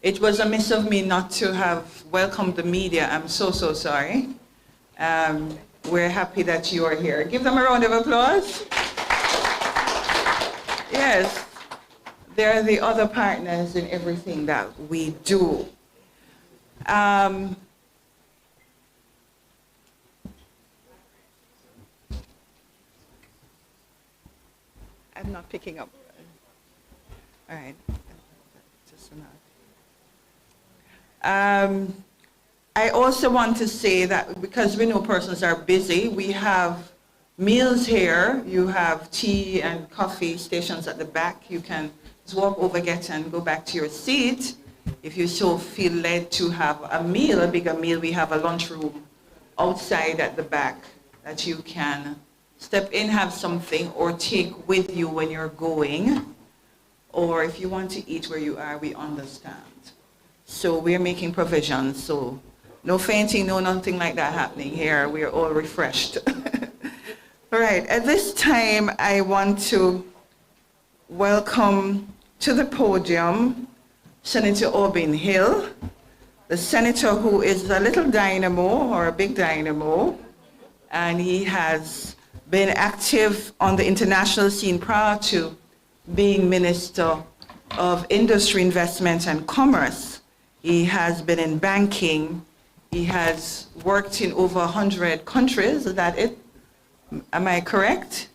It was amiss of me not to have welcomed the media. I'm so sorry. We're happy that you are here. Give them a round of applause. Yes, they're the other partners in everything that we do. I'm not picking up. All right. Just enough. I also want to say that because we know persons are busy, we have meals here. You have tea and coffee stations at the back. You can just walk over, get and go back to your seat. If you so feel led to have a meal, a bigger meal, we have a lunchroom outside at the back that you can step in, have something, or take with you when you're going. Or if you want to eat where you are, we understand. So we're making provisions. So no fainting, no nothing like that happening here. We're all refreshed. All right, at this time, I want to welcome to the podium Senator Aubyn Hill, the senator who is a little dynamo or a big dynamo, and he has been active on the international scene prior to being Minister of Industry, Investment and Commerce. He has been in banking. He has worked in over 100 countries. Is that it? Am I correct?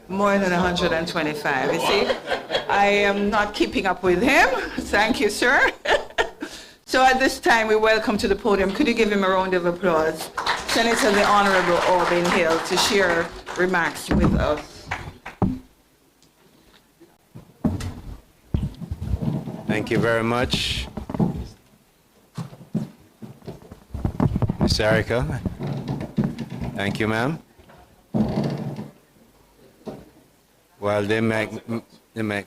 More than 125. You see, I am not keeping up with him. Thank you, sir. So at this time, we welcome to the podium. Could you give him a round of applause? Senator the Honorable Aubyn Hill to share remarks with us. Thank you very much, Ms. Erica. Thank you, ma'am. Well, they make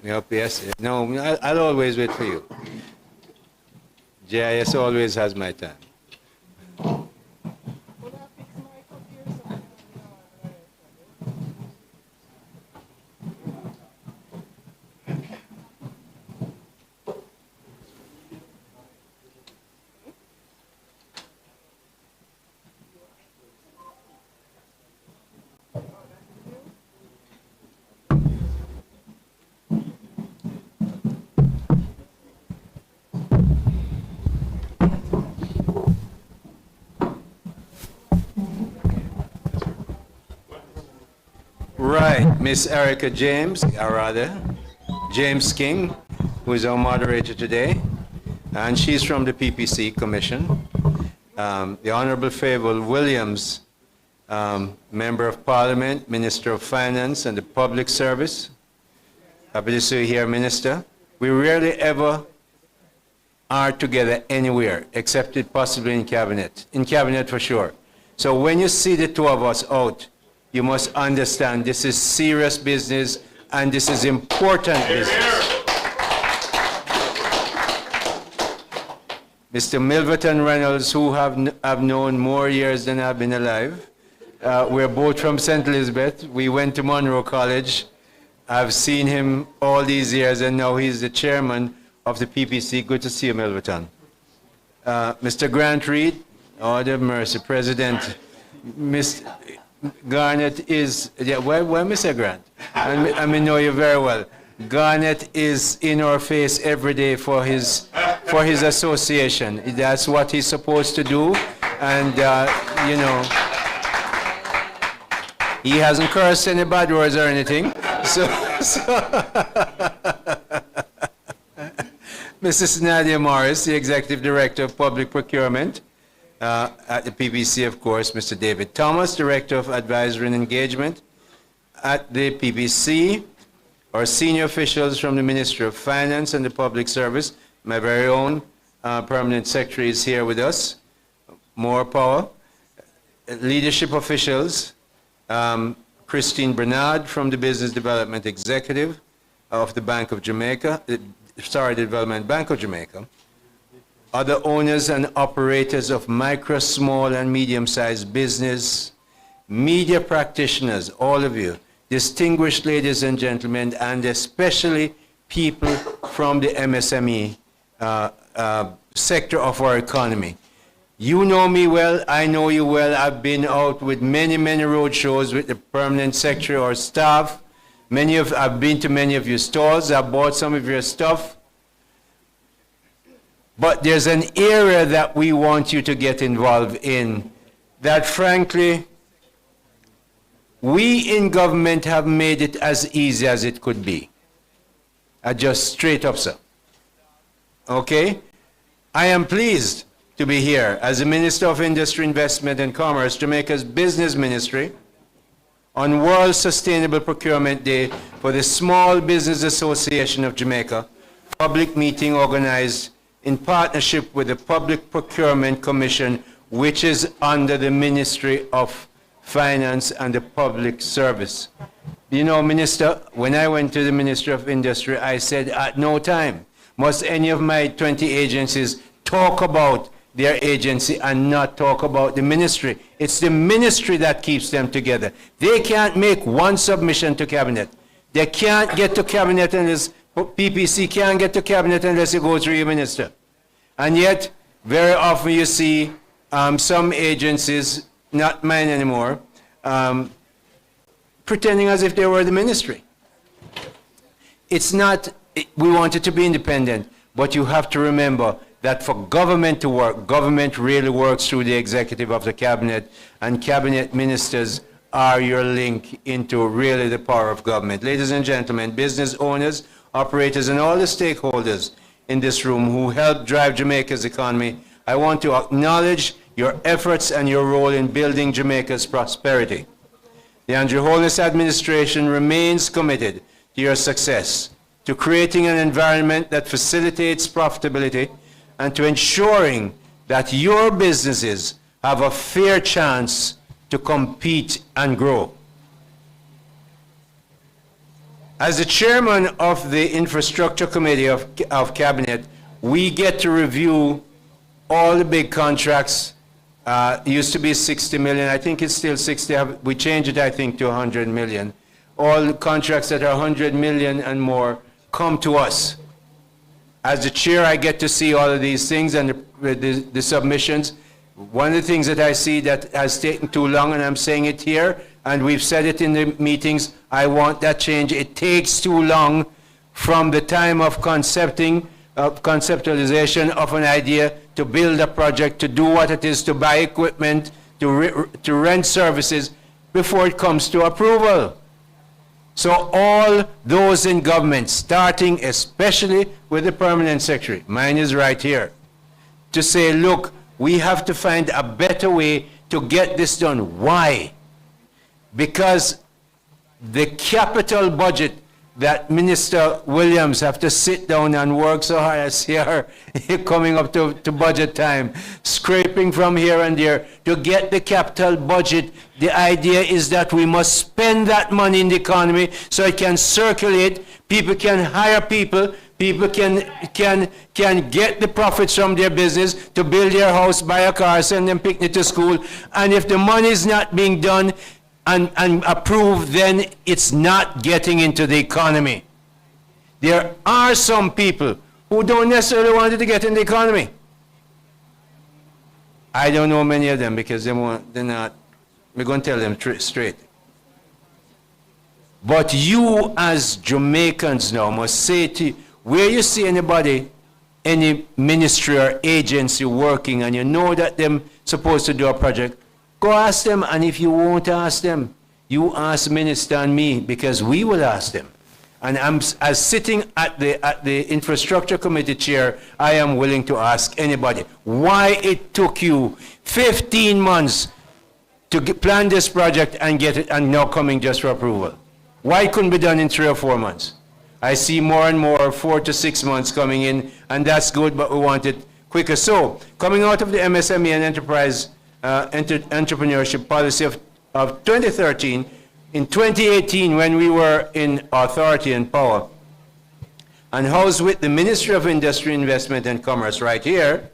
me up, yes. No, I'll always wait for you. JIS always has my time. Right, Miss Erica James, or rather, James King, who is our moderator today, and she's from the PPC Commission. The Honorable Fable Williams, Member of Parliament, Minister of Finance and the Public Service. Happy to see you here, Minister. We rarely ever are together anywhere, except it possibly in cabinet for sure. So when you see the two of us out, you must understand this is serious business and this is important business. Mr. Milverton Reynolds, who I've known more years than I've been alive. We're both from St. Elizabeth. We went to Monroe College. I've seen him all these years and now he's the chairman of the PPC. Good to see you, Milverton. Mr. Grant Reed, oh, the mercy, President. Mr. Garnett is, yeah, where Mr. Grant? I mean, know you very well. Garnett is in our face every day for his association. That's what he's supposed to do, and you know, he hasn't cursed any bad words or anything. So Mrs. Nadia Morris, the Executive Director of Public Procurement. At the PPC, of course, Mr. David Thomas, Director of Advisory and Engagement. At the PPC, our senior officials from the Ministry of Finance and the Public Service. My very own Permanent Secretary is here with us. More power. Leadership officials, Christine Bernard from the Business Development Executive of the Bank of Jamaica, the Development Bank of Jamaica. Other owners and operators of micro, small, and medium-sized business, media practitioners, all of you, distinguished ladies and gentlemen, and especially people from the MSME sector of our economy. You know me well, I know you well. I've been out with many, many road shows with the permanent secretary or staff. I've been to many of your stores, I've bought some of your stuff. But there's an area that we want you to get involved in that, frankly, we in government have made it as easy as it could be. Just straight up, sir. Okay? I am pleased to be here as the Minister of Industry, Investment and Commerce, Jamaica's Business Ministry, on World Sustainable Procurement Day for the Small Business Association of Jamaica, public meeting organized in partnership with the Public Procurement Commission, which is under the Ministry of Finance and the Public Service. You know, Minister, when I went to the Ministry of Industry, I said at no time must any of my 20 agencies talk about their agency and not talk about the ministry. It's the ministry that keeps them together. They can't make one submission to cabinet. They can't get to cabinet unless, PPC can't get to cabinet unless it goes through your minister. And yet, very often you see some agencies, not mine anymore, pretending as if they were the ministry. It's not, we want it to be independent, but you have to remember that for government to work, government really works through the executive of the cabinet, and cabinet ministers are your link into really the power of government. Ladies and gentlemen, business owners, operators, and all the stakeholders in this room who help drive Jamaica's economy, I want to acknowledge your efforts and your role in building Jamaica's prosperity. The Andrew Holness administration remains committed to your success, to creating an environment that facilitates profitability, and to ensuring that your businesses have a fair chance to compete and grow. As the chairman of the Infrastructure Committee of Cabinet, we get to review all the big contracts. It used to be 60 million, I think it's still 60, we changed it I think to 100 million. All the contracts that are 100 million and more come to us. As the chair, I get to see all of these things and the submissions. One of the things that I see that has taken too long, and I'm saying it here, and we've said it in the meetings, I want that change. It takes too long from the time of conceptualization of an idea to build a project, to do what it is, to buy equipment, to rent services before it comes to approval. So all those in government, starting especially with the permanent secretary, mine is right here, to say, look, we have to find a better way to get this done. Why? Because the capital budget that Minister Williams have to sit down and work so hard. I see her coming up to budget time, scraping from here and there to get the capital budget. The idea is that we must spend that money in the economy so it can circulate, people can hire people, people can get the profits from their business to build their house, buy a car, send them picnic to school. And if the money is not being done and approved, then it's not getting into the economy. There are some people who don't necessarily want it to get in the economy. I don't know many of them because they're not, we're going to tell them straight. But you as Jamaicans now must say to you, where you see anybody, any ministry or agency working and you know that they're supposed to do a project, go ask them, and if you won't ask them, you ask Minister and me, because we will ask them. And as sitting at the Infrastructure Committee chair, I am willing to ask anybody why it took you 15 months to plan this project and get it, and now coming just for approval. Why it couldn't be done in 3 or 4 months? I see more and more 4 to 6 months coming in, and that's good, but we want it quicker. So, coming out of the MSME and enterprise entrepreneurship policy of 2013, in 2018, when we were in authority and power, and housed with the Ministry of Industry, Investment and Commerce right here,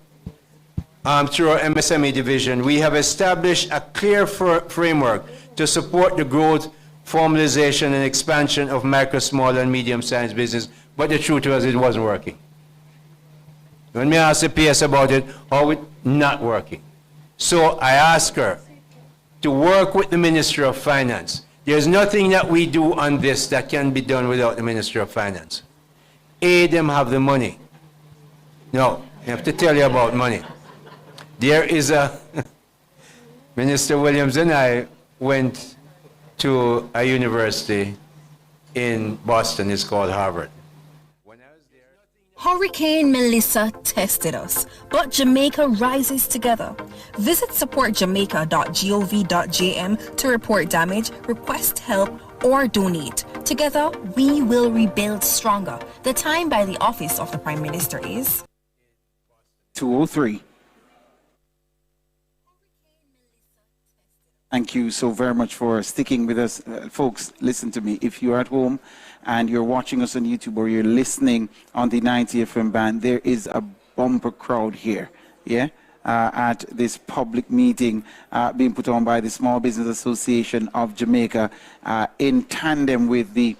through our MSME division, we have established a clear framework to support the growth formalization and expansion of micro, small, and medium-sized business, but the truth was it wasn't working. When me asked the PS about it, how it not working. So I asked her to work with the Ministry of Finance. There's nothing that we do on this that can be done without the Ministry of Finance. Them have the money. No, I have to tell you about money. There is a, Minister Williams and I went to a university in Boston, it's called Harvard. Hurricane Melissa tested us, but Jamaica rises together. Visit supportjamaica.gov.jm to report damage, request help, or donate. Together, we will rebuild stronger. The time by the Office of the Prime Minister is 2:03. Thank you so very much for sticking with us. Folks, listen to me. If you're at home and you're watching us on YouTube or you're listening on the 90 FM band, there is a bumper crowd here, at this public meeting being put on by the Small Business Association of Jamaica in tandem with the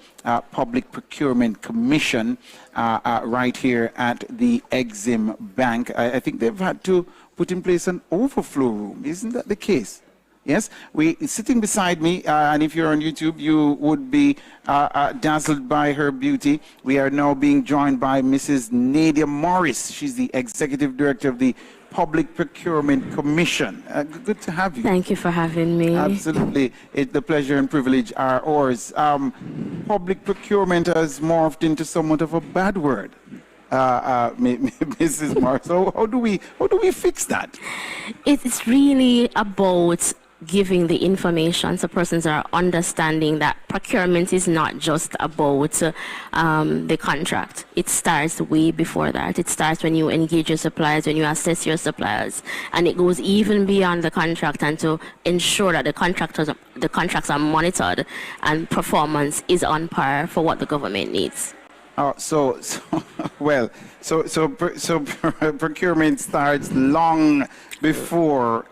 Public Procurement Commission right here at the Exim Bank. I think they've had to put in place an overflow room. Isn't that the case? Yes, sitting beside me, and if you're on YouTube, you would be dazzled by her beauty. We are now being joined by Mrs. Nadia Morris. She's the Executive Director of the Public Procurement Commission. Good to have you. Thank you for having me. Absolutely. The pleasure and privilege are ours. Public procurement has morphed into somewhat of a bad word. Mrs. Morris, so how do we fix that? It's really about giving the information so persons are understanding that procurement is not just about the contract. It starts way before that. It starts when you engage your suppliers, when you assess your suppliers, and it goes even beyond the contract, and to ensure that the contracts are monitored and performance is on par for what the government needs. Procurement starts long before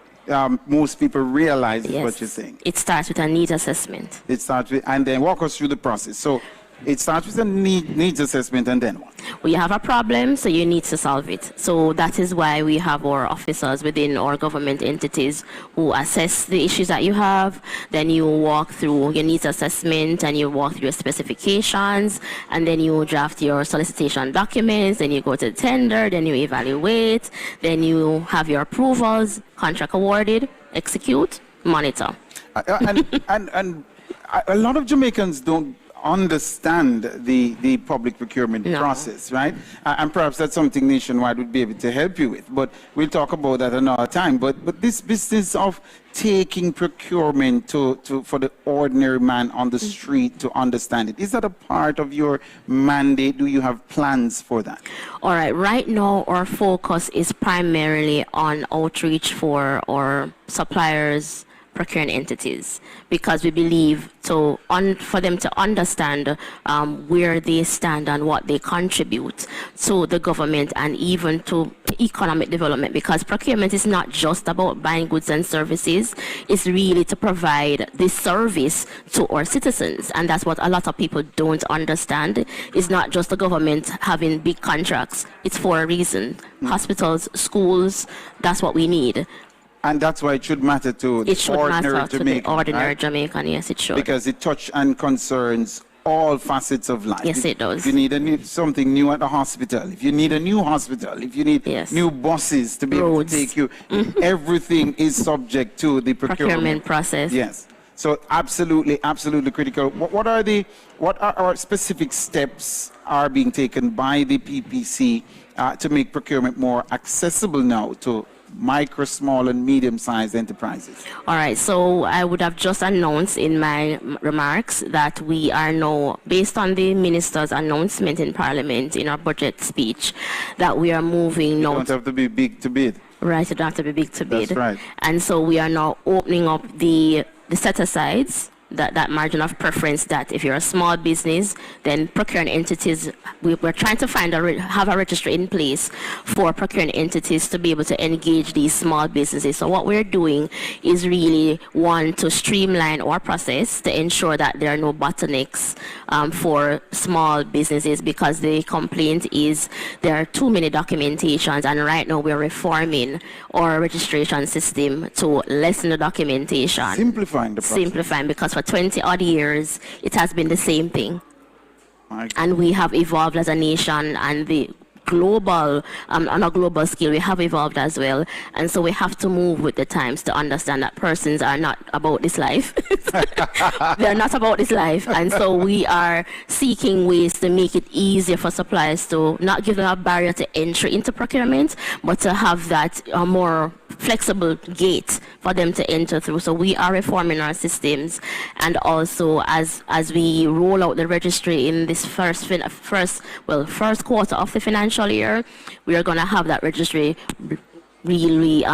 most people realize what you're saying. It starts with a needs assessment. It starts with, and then walk us through the process. So it starts with a needs assessment, and then what? We have a problem, so you need to solve it. So that is why we have our officers within our government entities who assess the issues that you have. Then you walk through your needs assessment, and you walk through your specifications, and then you draft your solicitation documents, then you go to tender, then you evaluate, then you have your approvals, contract awarded, execute, monitor. And a lot of Jamaicans don't understand the public procurement process, right? And perhaps that's something Nationwide would be able to help you with. But we'll talk about that another time. But this business of taking procurement for the ordinary man on the street to understand it, is that a part of your mandate? Do you have plans for that? All right. Right now, our focus is primarily on outreach for our suppliers, procuring entities, because we believe for them to understand where they stand and what they contribute to the government and even to economic development, because procurement is not just about buying goods and services. It's really to provide this service to our citizens, and that's what a lot of people don't understand. It's not just the government having big contracts. It's for a reason. Hospitals, schools, that's what we need. And that's why it should matter to the ordinary Jamaican, right? Jamaican, yes, it should. Because it touches and concerns all facets of life. Yes, it does. If you need something new at the hospital, if you need a new hospital, if you need new buses to be able to take you, everything is subject to the procurement process. Yes. So absolutely critical. What are specific steps are being taken by the PPC to make procurement more accessible now to micro, small, and medium-sized enterprises? All right, so I would have just announced in my remarks that we are now, based on the minister's announcement in Parliament in our budget speech, that we are moving now. You don't have to be big to bid. Right, you don't have to be big to bid. That's right. And so we are now opening up the set-asides that margin of preference that if you're a small business, then procuring entities, we're trying to have a registry in place for procuring entities to be able to engage these small businesses. So what we're doing is really to streamline our process to ensure that there are no bottlenecks for small businesses, because the complaint is there are too many documentations, and right now we're reforming our registration system to lessen the documentation. Simplifying the process. Simplifying, because for 20 odd years, it has been the same thing. And we have evolved as a nation, and the global, on a global scale, we have evolved as well. And so we have to move with the times to understand that persons are not about this life. They're not about this life. And so we are seeking ways to make it easier for suppliers to not give them a barrier to entry into procurement, but to have that more flexible gate for them to enter through. So we are reforming our systems, and also as we roll out the registry in this first quarter of the financial year, we are going to have that registry really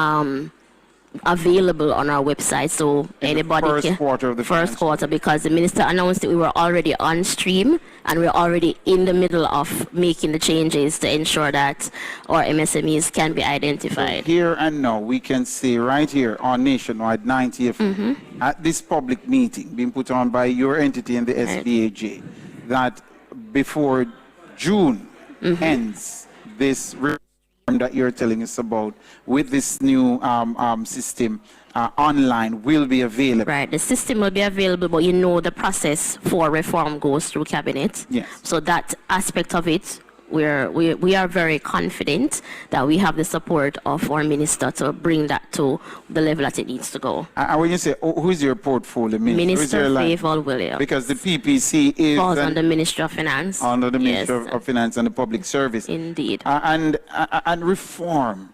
available on our website, so anybody can first quarter, because the minister announced that we were already on stream and we're already in the middle of making the changes to ensure that our MSMEs can be identified. So here and now, we can see right here on Nationwide 90 FM, at this public meeting being put on by your entity and the SBAJ, that before June ends, this that you're telling us about with this new system online will be available. Right, the system will be available, but the process for reform goes through cabinet. Yes. So that aspect of it, we are very confident that we have the support of our minister to bring that to the level that it needs to go. And when you say, who's your portfolio minister? Minister Favour Williams. Because the PPC is falls under the Ministry of Finance. Under the Ministry of Finance and the Public Service. Indeed. And reform.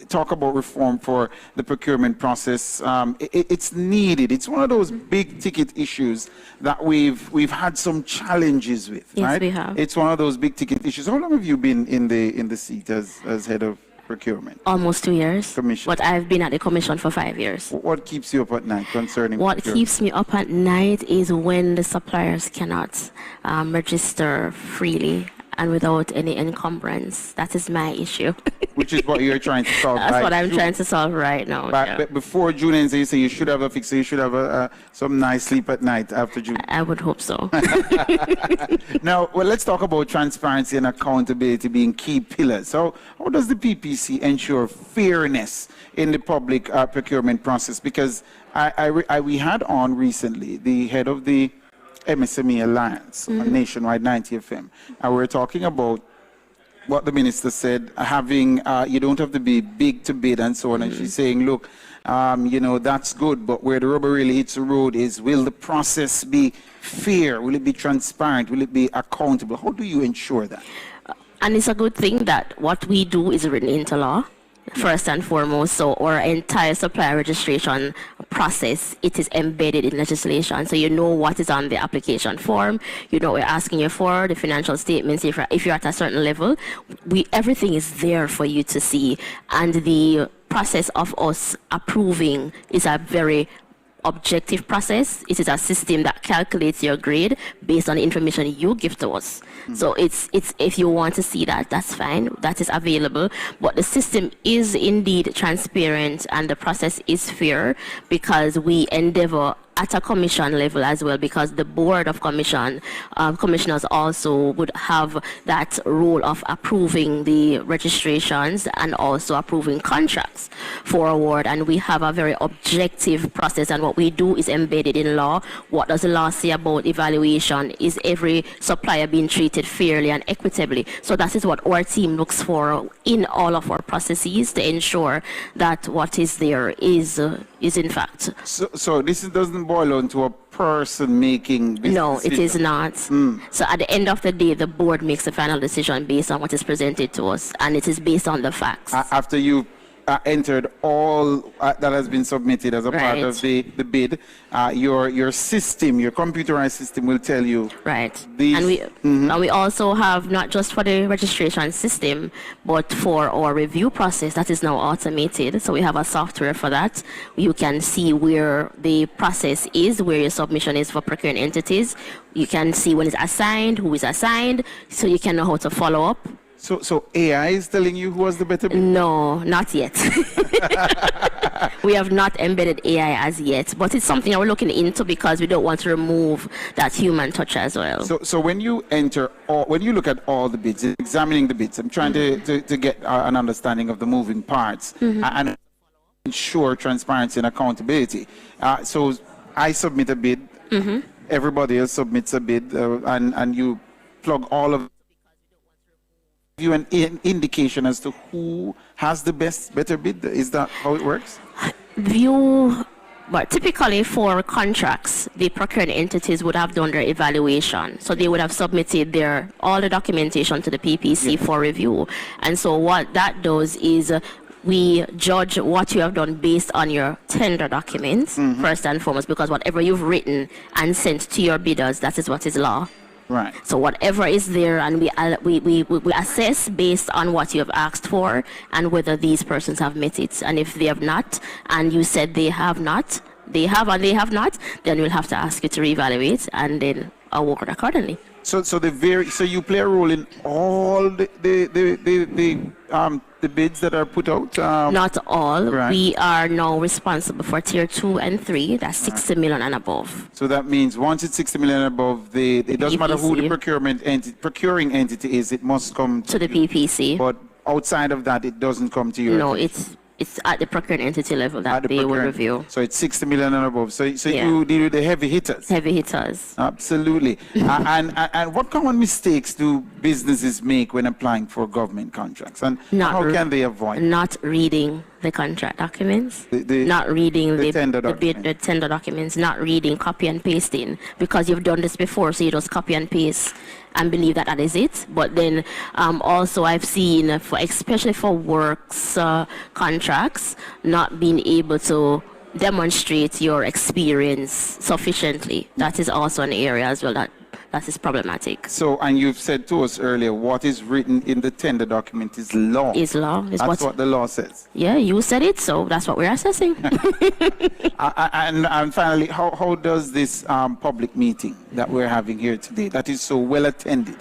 Talk about reform for the procurement process. It's needed. It's one of those big ticket issues that we've had some challenges with. Yes, right? we have. It's one of those big ticket issues. How long have you been in the seat as head of procurement? Almost 2 years. Commission. But I've been at the commission for 5 years. What keeps you up at night concerning What procurement? keeps me up at night is when the suppliers cannot register freely and without any encumbrance. That is my issue. Which is what you're trying to solve. That's what I'm trying to solve right now. But before June ends, you say you should have a fix, so you should have some nice sleep at night after June. I would hope so. Now, let's talk about transparency and accountability being key pillars. So how does the PPC ensure fairness in the public procurement process? Because we had on recently the head of the MSME Alliance on Nationwide 90 FM, and we're talking about what the minister said, having you don't have to be big to bid and so on. And she's saying, look, that's good, but where the rubber really hits the road is, will the process be fair? Will it be transparent? Will it be accountable? How do you ensure that? And it's a good thing that what we do is written into law. First and foremost, so our entire supplier registration process, it is embedded in legislation. So you know what is on the application form, you know what we're asking you for, the financial statements. If you're at a certain level, everything is there for you to see. And the process of us approving is a very objective process. It is a system that calculates your grade based on the information you give to us. So it's if you want to see that, that's fine. That is available. But the system is indeed transparent and the process is fair, because we endeavor at a commission level as well, because the board of commissioners also would have that role of approving the registrations and also approving contracts for award. And we have a very objective process, and what we do is embedded in law. What does the law say about evaluation? Is every supplier being treated fairly and equitably? So that is what our team looks for in all of our processes, to ensure that what is there is in fact. So this doesn't boil down to a person making business No, it decision. is not. So at the end of the day, the board makes the final decision based on what is presented to us, and it is based on the facts. After you entered all that has been submitted as a part of the bid, your system, your computerized system will tell you. Right. And we also have not just for the registration system, but for our review process that is now automated. So we have a software for that. You can see where the process is, where your submission is for procuring entities. You can see when it's assigned, who is assigned, so you can know how to follow up. So AI is telling you who was the better bid? No, not yet. We have not embedded AI as yet, but it's something we're looking into because we don't want to remove that human touch as well. So when you when you look at all the bids, examining the bids, I'm trying to get an understanding of the moving parts and ensure transparency and accountability. So I submit a bid, everybody else submits a bid, and you plug all of you an indication as to who has the better bid? Is that how it works? But typically for contracts, the procuring entities would have done their evaluation. So they would have submitted all the documentation to the PPC for review. And so what that does is we judge what you have done based on your tender documents, first and foremost, because whatever you've written and sent to your bidders, that is what is law. Right. So whatever is there, and we assess based on what you have asked for and whether these persons have met it. And if they have not, and you said they have not, they have and they have not, then we'll have to ask you to reevaluate and then award accordingly. So you play a role in all the bids that are put out? Not all. Right. We are now responsible for tier 2 and 3. That's 60 million and above. So that means once it's 60 million and above, it doesn't matter who the procuring entity is, it must come to the PPC. But outside of that, it doesn't come to your attention. It's at the procuring entity level that they will review. So it's 60 million and above. So you deal with the heavy hitters. Heavy hitters. Absolutely. and what common mistakes do businesses make when applying for government contracts? And how can they avoid? Not reading the contract documents, not reading the tender documents, not reading, copy and pasting, because you've done this before, so you just copy and paste and believe that is it. But then also I've seen, especially for works contracts, not being able to demonstrate your experience sufficiently. That is also an area as well that is problematic. So, and you've said to us earlier, what is written in the tender document is law. Is law. That's what the law says. Yeah, you said it, so that's what we're assessing. And finally, how does this public meeting that we're having here today, that is so well attended,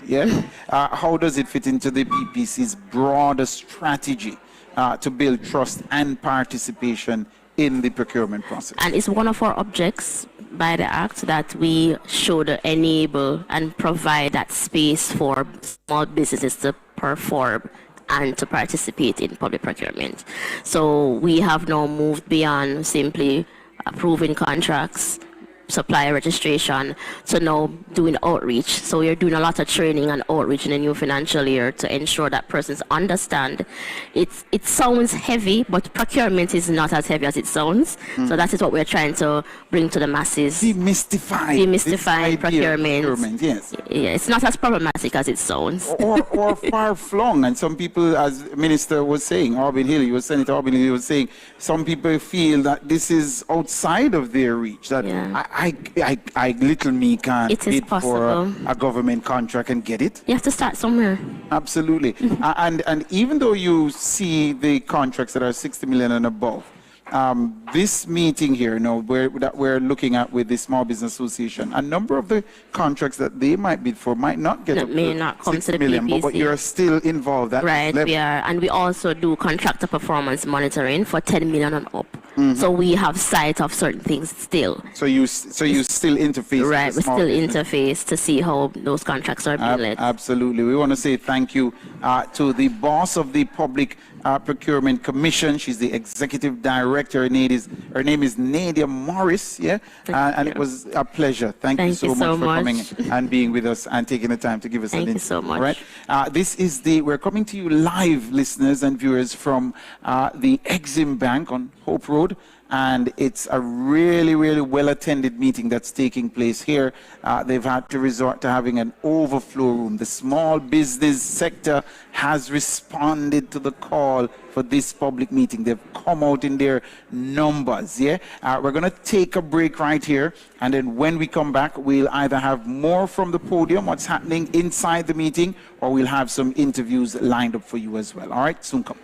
how does it fit into the PPC's broader strategy to build trust and participation in the procurement process? And it's one of our objects by the Act that we should enable and provide that space for small businesses to perform and to participate in public procurement. So we have now moved beyond simply approving contracts, supplier registration, to now doing outreach. So we're doing a lot of training and outreach in the new financial year to ensure that persons understand. It sounds heavy, but procurement is not as heavy as it sounds. So that is what we're trying to bring to the masses. Demystify procurement. Yes. Yeah, it's not as problematic as it sounds. or far-flung. And some people, as Minister was saying, Senator Aubyn Hill was saying, some people feel that this is outside of their reach. That I little me can't bid for a government contract and get it. You have to start somewhere. Absolutely. And even though you see the contracts that are 60 million and above, this meeting here, that we're looking at with the Small Business Association, a number of the contracts that they might bid for might not get may not come to the million, PPC. but you're still involved. Right, we are, and we also do contractor performance monitoring for 10 million and up. So we have sight of certain things still. So you still interface. Right, we still interface to see how those contracts are being led. Absolutely. We want to say thank you to the boss of the Public Procurement Commission. She's the executive director. Her name is Nadia Morris. And it was a pleasure. Thank you so much for coming and being with us and taking the time to give us an insight. Thank you so much. Right. We're coming to you live, listeners and viewers, from the Exim Bank on Hope Road. Road, and it's a really, really well-attended meeting that's taking place here. They've had to resort to having an overflow room. The small business sector has responded to the call for this public meeting. They've come out in their numbers, yeah? We're going to take a break right here, and then when we come back, we'll either have more from the podium, what's happening inside the meeting, or we'll have some interviews lined up for you as well. All right, soon come.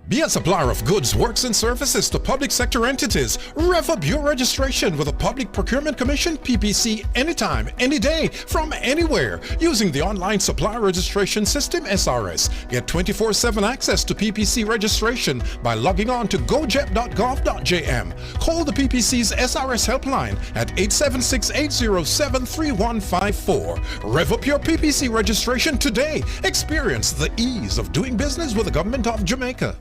Be a supplier of goods, works, and services to public sector entities. Rev up your registration with the Public Procurement Commission PPC anytime, any day, from anywhere. Using the online supplier registration system SRS. Get 24/7 access to PPC registration by logging on to gojep.gov.jm. Call the PPC's SRS helpline at 876-807-3154. Rev up your PPC registration today. Experience the ease of doing business with the government of Jamaica.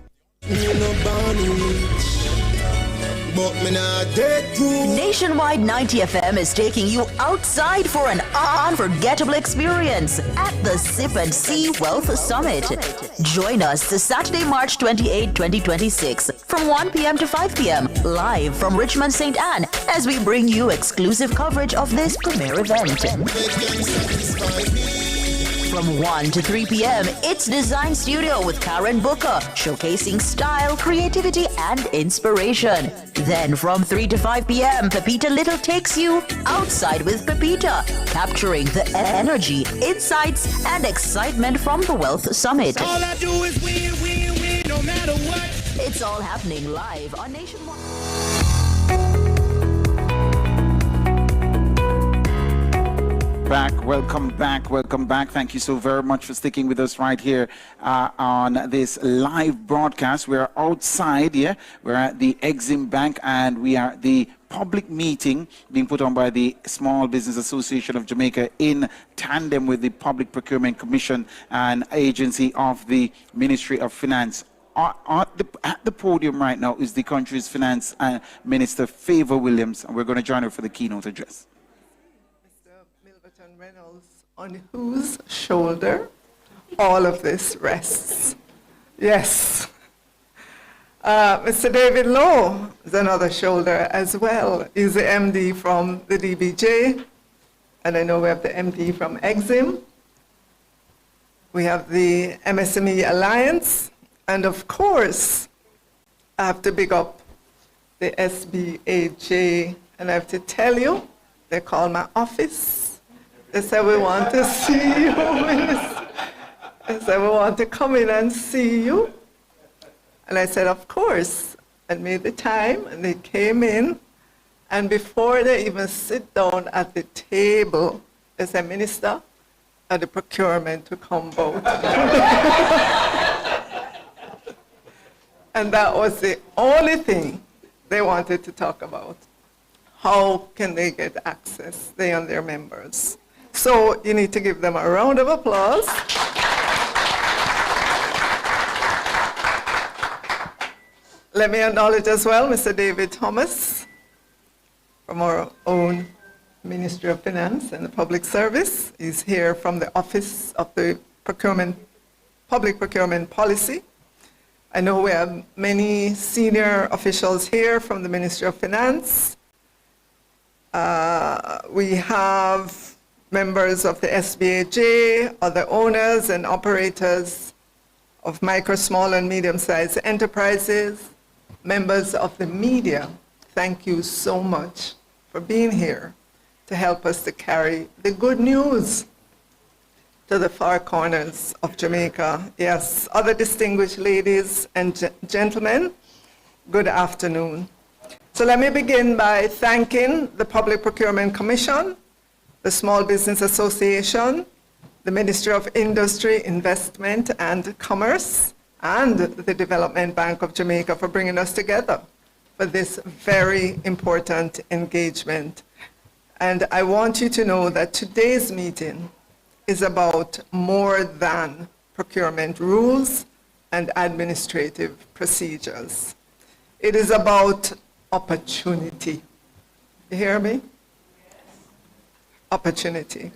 Nationwide 90 FM is taking you outside for an unforgettable experience at the Sip and See Wealth Summit. Join us this Saturday, March 28, 2026 from 1 p.m. to 5 p.m. live from Richmond, St. Anne as we bring you exclusive coverage of this premier event. From 1 to 3 p.m., it's Design Studio with Karen Booker, showcasing style, creativity, and inspiration. Then from 3 to 5 p.m., Pepita Little takes you outside with Pepita, capturing the energy, insights, and excitement from the Wealth Summit. All I do is win, win, win, no matter what. It's all happening live on Nationwide. Welcome back. Thank you so very much for sticking with us right here on this live broadcast. We're outside, yeah. We're at the Exim Bank, and we are at the public meeting being put on by the Small Business Association of Jamaica in tandem with the Public Procurement Commission and agency of the Ministry of Finance. At the podium right now is the country's Finance Minister, Favor Williams, and we're going to join her for the keynote address. On whose shoulder all of this rests. Yes. Mr. David Lowe is another shoulder as well. He's the MD from the DBJ, and I know we have the MD from Exim. We have the MSME Alliance, and of course, I have to big up the SBAJ, and I have to tell you, they call my office. They said, we want to see you. They said, we want to come in and see you. And I said, of course, and made the time, and they came in, and before they even sit down at the table, they said, Minister, at the procurement to come vote. And that was the only thing they wanted to talk about. How can they get access, they and their members? So you need to give them a round of applause. Let me acknowledge as well Mr. David Thomas from our own Ministry of Finance and the Public Service. He's here from the Office of the Public Procurement Policy. I know we have many senior officials here from the Ministry of Finance. We have members of the SBAJ, other owners and operators of micro, small, and medium-sized enterprises, members of the media. Thank you so much for being here to help us to carry the good news to the far corners of Jamaica. Yes, other distinguished ladies and gentlemen, good afternoon. So let me begin by thanking the Public Procurement Commission, the Small Business Association, the Ministry of Industry, Investment and Commerce, and the Development Bank of Jamaica for bringing us together for this very important engagement. And I want you to know that today's meeting is about more than procurement rules and administrative procedures. It is about opportunity. You hear me? Opportunity.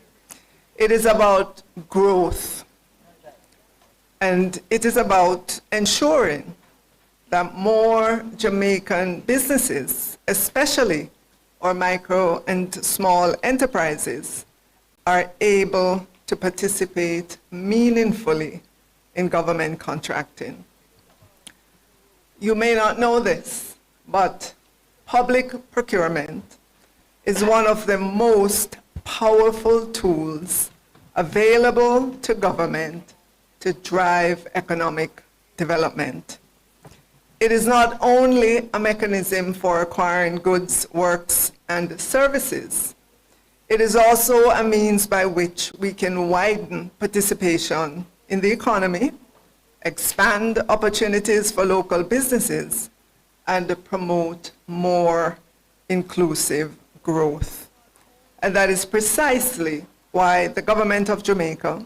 It is about growth. And it is about ensuring that more Jamaican businesses, especially our micro and small enterprises, are able to participate meaningfully in government contracting. You may not know this, but public procurement is one of the most powerful tools available to government to drive economic development. It is not only a mechanism for acquiring goods, works, and services. It is also a means by which we can widen participation in the economy, expand opportunities for local businesses, and promote more inclusive growth. And that is precisely why the government of Jamaica,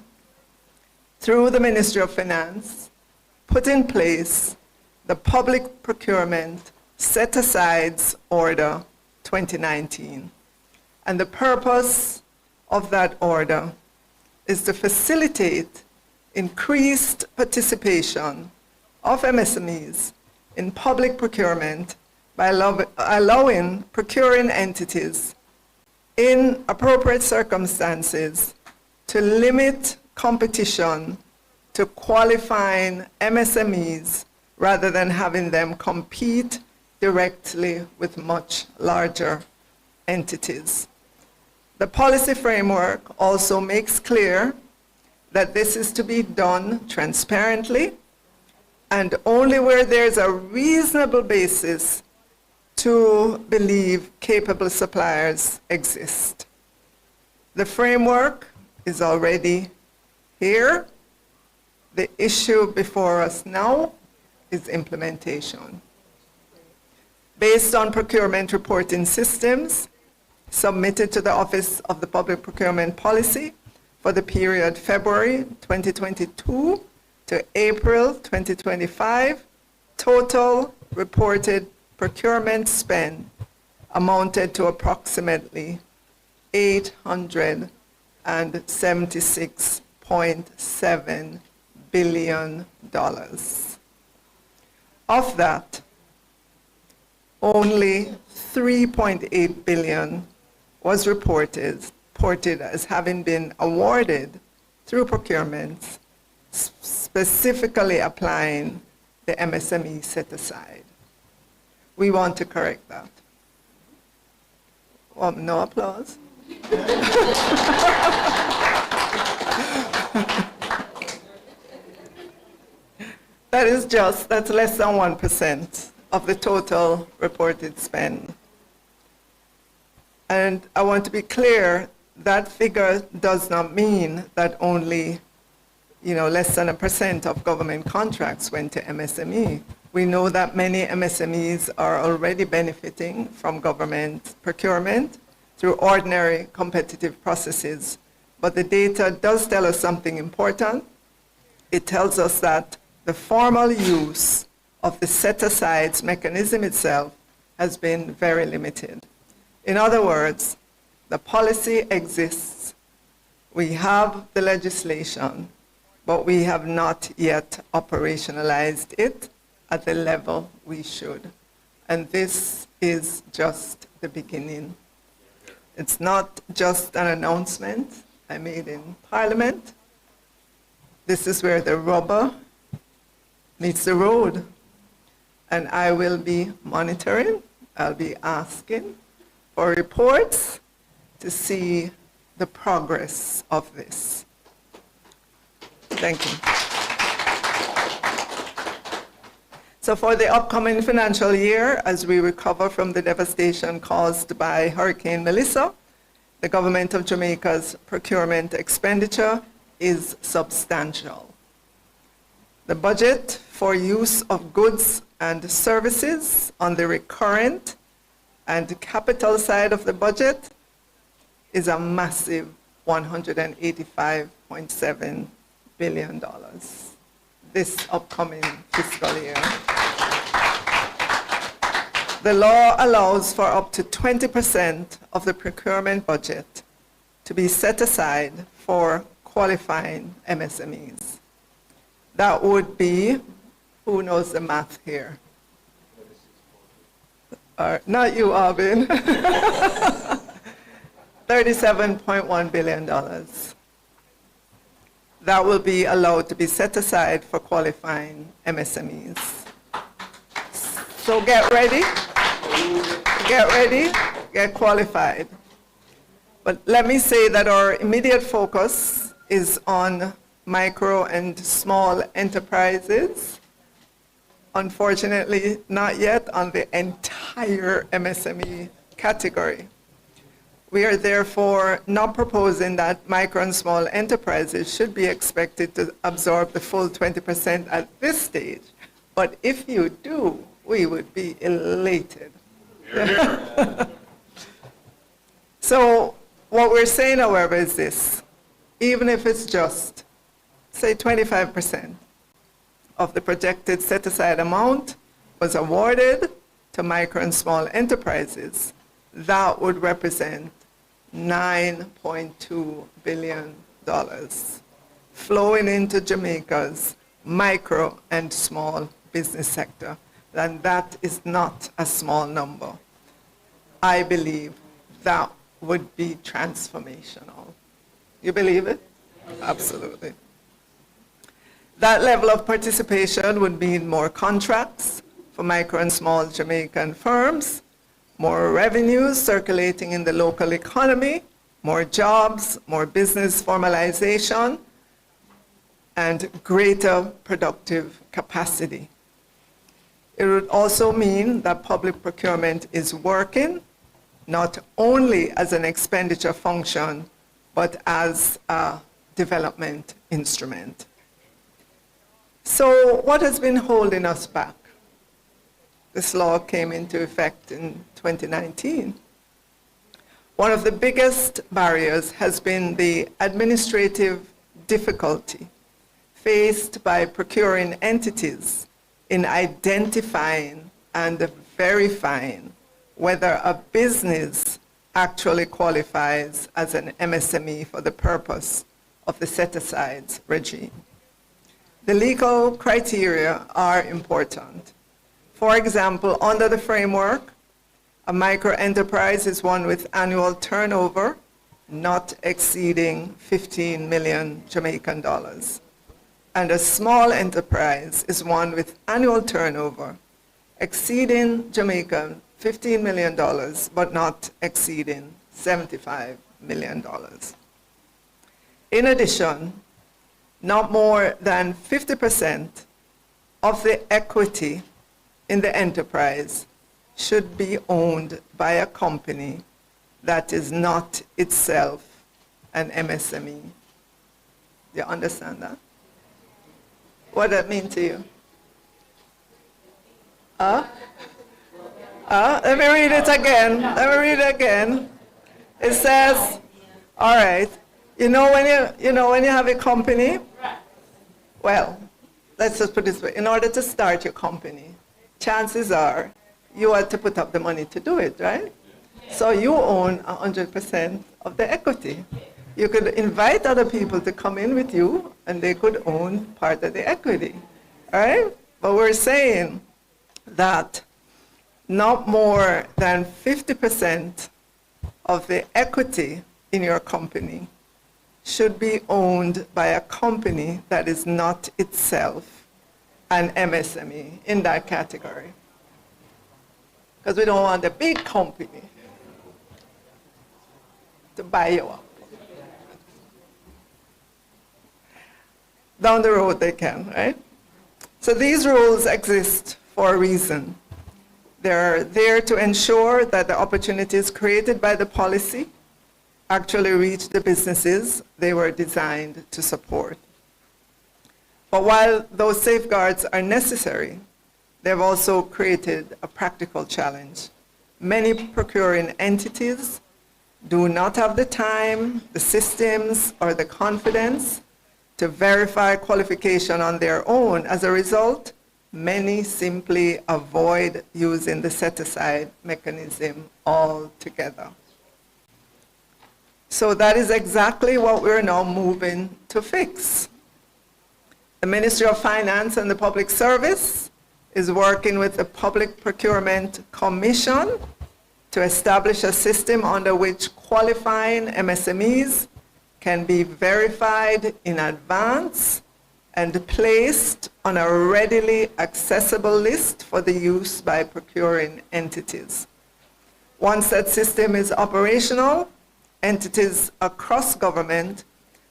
through the Ministry of Finance, put in place the Public Procurement Set-Asides Order 2019. And the purpose of that order is to facilitate increased participation of MSMEs in public procurement by allowing procuring entities in appropriate circumstances to limit competition to qualifying MSMEs rather than having them compete directly with much larger entities. The policy framework also makes clear that this is to be done transparently and only where there's a reasonable basis to believe capable suppliers exist. The framework is already here. The issue before us now is implementation. Based on procurement reporting systems submitted to the Office of the Public Procurement Policy for the period February 2022 to April 2025, total reported procurement spend amounted to approximately $876.7 billion. Of that, only $3.8 billion was reported as having been awarded through procurements, specifically applying the MSME set-aside. We want to correct that. No applause. That's less than 1% of the total reported spend. And I want to be clear, that figure does not mean that only, less than 1% of government contracts went to MSME. We know that many MSMEs are already benefiting from government procurement through ordinary competitive processes. But the data does tell us something important. It tells us that the formal use of the set-asides mechanism itself has been very limited. In other words, the policy exists. We have the legislation, but we have not yet operationalized it at the level we should. And this is just the beginning. It's not just an announcement I made in Parliament. This is where the rubber meets the road. And I will be monitoring, I'll be asking for reports to see the progress of this. Thank you. So for the upcoming financial year, as we recover from the devastation caused by Hurricane Melissa, the government of Jamaica's procurement expenditure is substantial. The budget for use of goods and services on the recurrent and capital side of the budget is a massive $185.7 billion this upcoming fiscal year. The law allows for up to 20% of the procurement budget to be set aside for qualifying MSMEs. That would be, who knows the math here? Not you, Aubyn. $37.1 billion. That will be allowed to be set aside for qualifying MSMEs. So get ready, get qualified. But let me say that our immediate focus is on micro and small enterprises. Unfortunately, not yet on the entire MSME category. We are therefore not proposing that micro and small enterprises should be expected to absorb the full 20% at this stage. But if you do, we would be elated. So what we're saying, however, is this. Even if it's just, say, 25% of the projected set-aside amount was awarded to micro and small enterprises, that would represent $9.2 billion flowing into Jamaica's micro and small business sector. And that is not a small number. I believe that would be transformational. You believe it? Absolutely. That level of participation would mean more contracts for micro and small Jamaican firms, more revenues circulating in the local economy, more jobs, more business formalization, and greater productive capacity. It would also mean that public procurement is working not only as an expenditure function, but as a development instrument. So what has been holding us back? This law came into effect in 2019. One of the biggest barriers has been the administrative difficulty faced by procuring entities in identifying and verifying whether a business actually qualifies as an MSME for the purpose of the set-asides regime. The legal criteria are important. For example, under the framework, a microenterprise is one with annual turnover not exceeding 15 million Jamaican dollars. And a small enterprise is one with annual turnover exceeding Jamaican $15 million, but not exceeding $75 million. In addition, not more than 50% of the equity in the enterprise should be owned by a company that is not itself an MSME. Do you understand that? What does that mean to you? Let me read it again. It says, all right, when you have a company, well, let's just put it this way. In order to start your company, chances are you had to put up the money to do it, right? So you own 100% of the equity. You could invite other people to come in with you, and they could own part of the equity, all right? But we're saying that not more than 50% of the equity in your company should be owned by a company that is not itself an MSME in that category. Because we don't want a big company to buy you up. Down the road they can, right? So these rules exist for a reason. They're there to ensure that the opportunities created by the policy actually reach the businesses they were designed to support. But while those safeguards are necessary, they've also created a practical challenge. Many procuring entities do not have the time, the systems, or the confidence to verify qualification on their own. As a result, Many simply avoid using the set-aside mechanism altogether. So that is exactly what we're now moving to fix. The Ministry of Finance and the Public Service is working with the Public Procurement Commission to establish a system under which qualifying MSMEs can be verified in advance and placed on a readily accessible list for the use by procuring entities. Once that system is operational, entities across government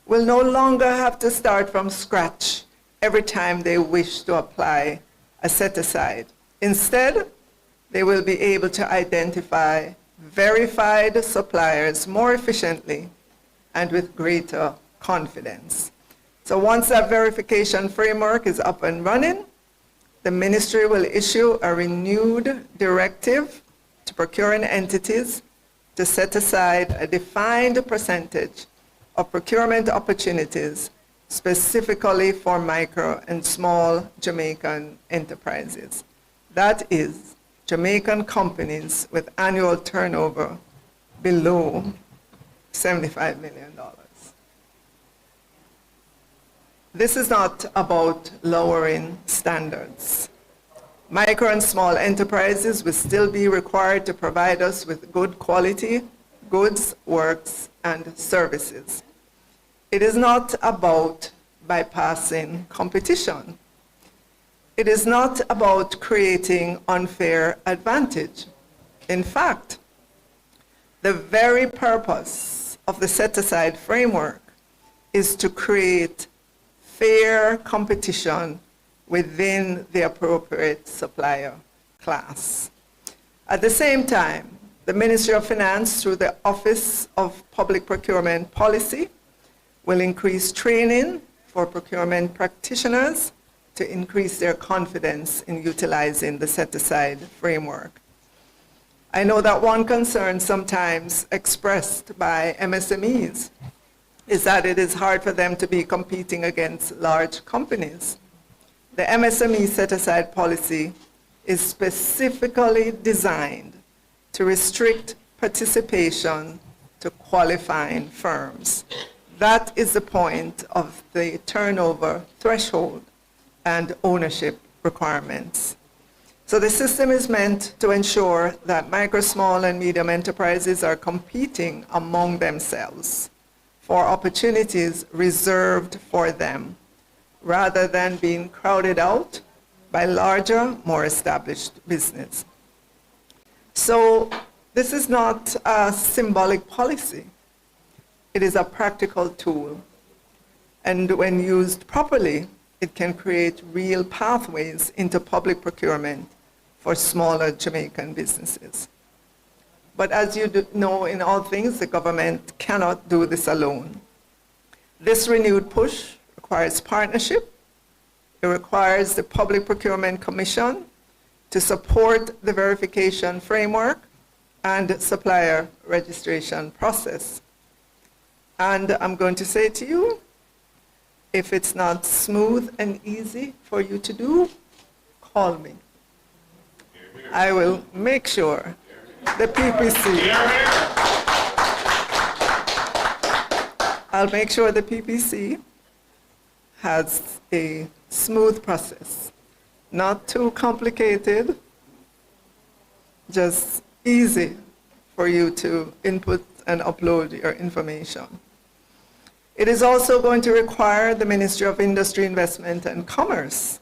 will no longer have to start from scratch every time they wish to apply a set-aside. Instead, they will be able to identify verified suppliers more efficiently and with greater confidence. So once that verification framework is up and running, the ministry will issue a renewed directive to procuring entities to set aside a defined percentage of procurement opportunities specifically for micro and small Jamaican enterprises. That is, Jamaican companies with annual turnover below $75 million. This is not about lowering standards. Micro and small enterprises will still be required to provide us with good quality goods, works, and services. It is not about bypassing competition. It is not about creating unfair advantage. In fact, the very purpose of the set-aside framework is to create fair competition within the appropriate supplier class. At the same time, the Ministry of Finance, through the Office of Public Procurement Policy, will increase training for procurement practitioners to increase their confidence in utilizing the set-aside framework. I know that one concern sometimes expressed by MSMEs is that it is hard for them to be competing against large companies. The MSME set-aside policy is specifically designed to restrict participation to qualifying firms. That is the point of the turnover threshold and ownership requirements. So the system is meant to ensure that micro, small, and medium enterprises are competing among themselves for opportunities reserved for them, rather than being crowded out by larger, more established business. So this is not a symbolic policy. It is a practical tool. And when used properly, it can create real pathways into public procurement for smaller Jamaican businesses. But as you know, in all things, the government cannot do this alone. This renewed push requires partnership. It requires the Public Procurement Commission to support the verification framework and supplier registration process. And I'm going to say to you, if it's not smooth and easy for you to do, call me. I will make sure the PPC, I'll make sure the PPC has a smooth process, not too complicated, just easy for you to input and upload your information. It is also going to require the Ministry of Industry, Investment and Commerce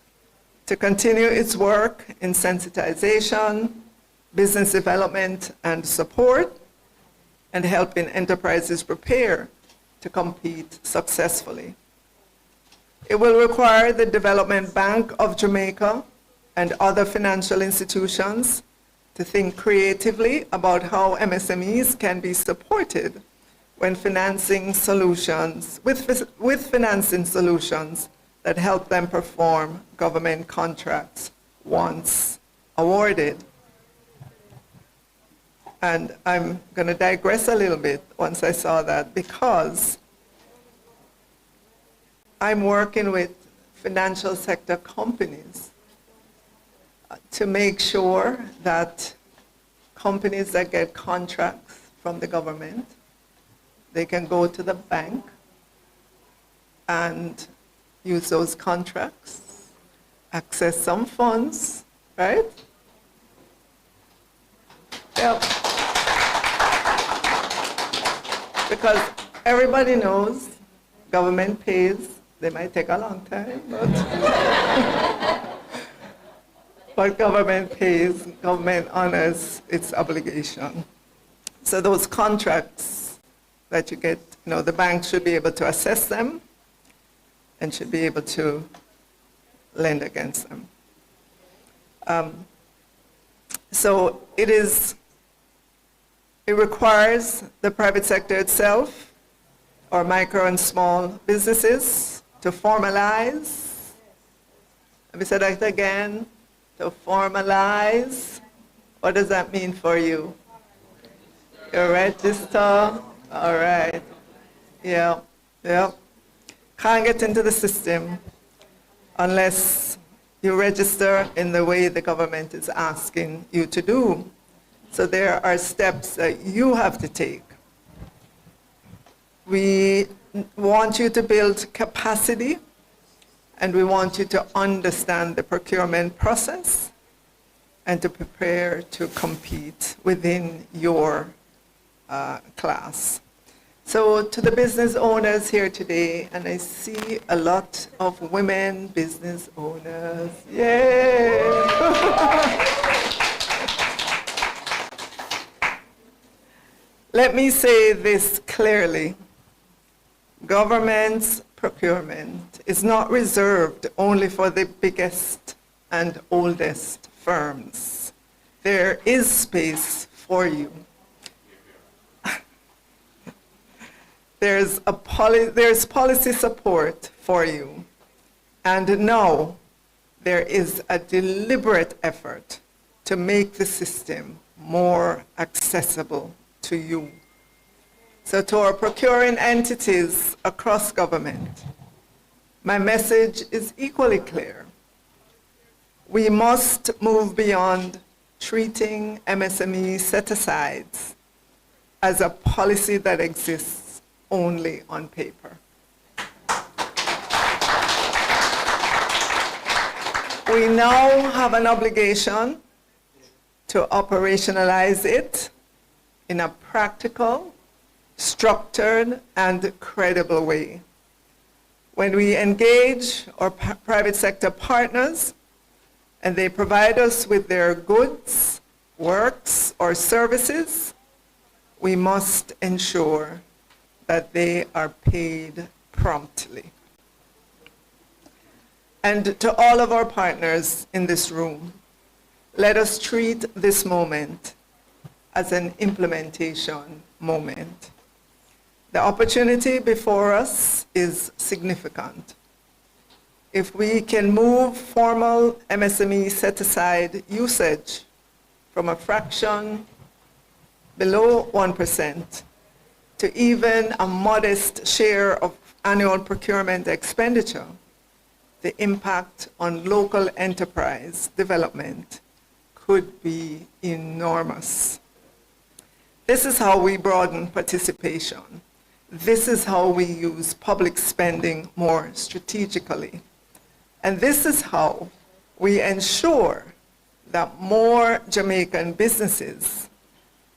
to continue its work in sensitization, business development and support, and helping enterprises prepare to compete successfully. It will require the Development Bank of Jamaica and other financial institutions to think creatively about how MSMEs can be supported when financing solutions, with financing solutions that help them perform government contracts once awarded. And I'm going to digress a little bit once I saw that, because I'm working with financial sector companies to make sure that companies that get contracts from the government, they can go to the bank and use those contracts, access some funds, right? Yep. Because everybody knows government pays. They might take a long time, but government pays, government honors its obligation. So those contracts that you get, the bank should be able to assess them and should be able to lend against them. So it requires the private sector itself, or micro and small businesses, to formalize. Let me say that again, to formalize. What does that mean for you? You register? All right. Yeah. Can't get into the system unless you register in the way the government is asking you to do. So there are steps that you have to take. We want you to build capacity, and we want you to understand the procurement process and to prepare to compete within your class. So to the business owners here today, and I see a lot of women business owners. Yay! Let me say this clearly. Government's procurement is not reserved only for the biggest and oldest firms. There is space for you. There's policy support for you. And now there is a deliberate effort to make the system more accessible to you. So to our procuring entities across government, my message is equally clear. We must move beyond treating MSME set-asides as a policy that exists only on paper. We now have an obligation to operationalize it in a practical, structured, and credible way. When we engage our private sector partners and they provide us with their goods, works, or services, we must ensure that they are paid promptly. And to all of our partners in this room, let us treat this moment as an implementation moment. The opportunity before us is significant. If we can move formal MSME set-aside usage from a fraction below 1% to even a modest share of annual procurement expenditure, the impact on local enterprise development could be enormous. This is how we broaden participation. This is how we use public spending more strategically. And this is how we ensure that more Jamaican businesses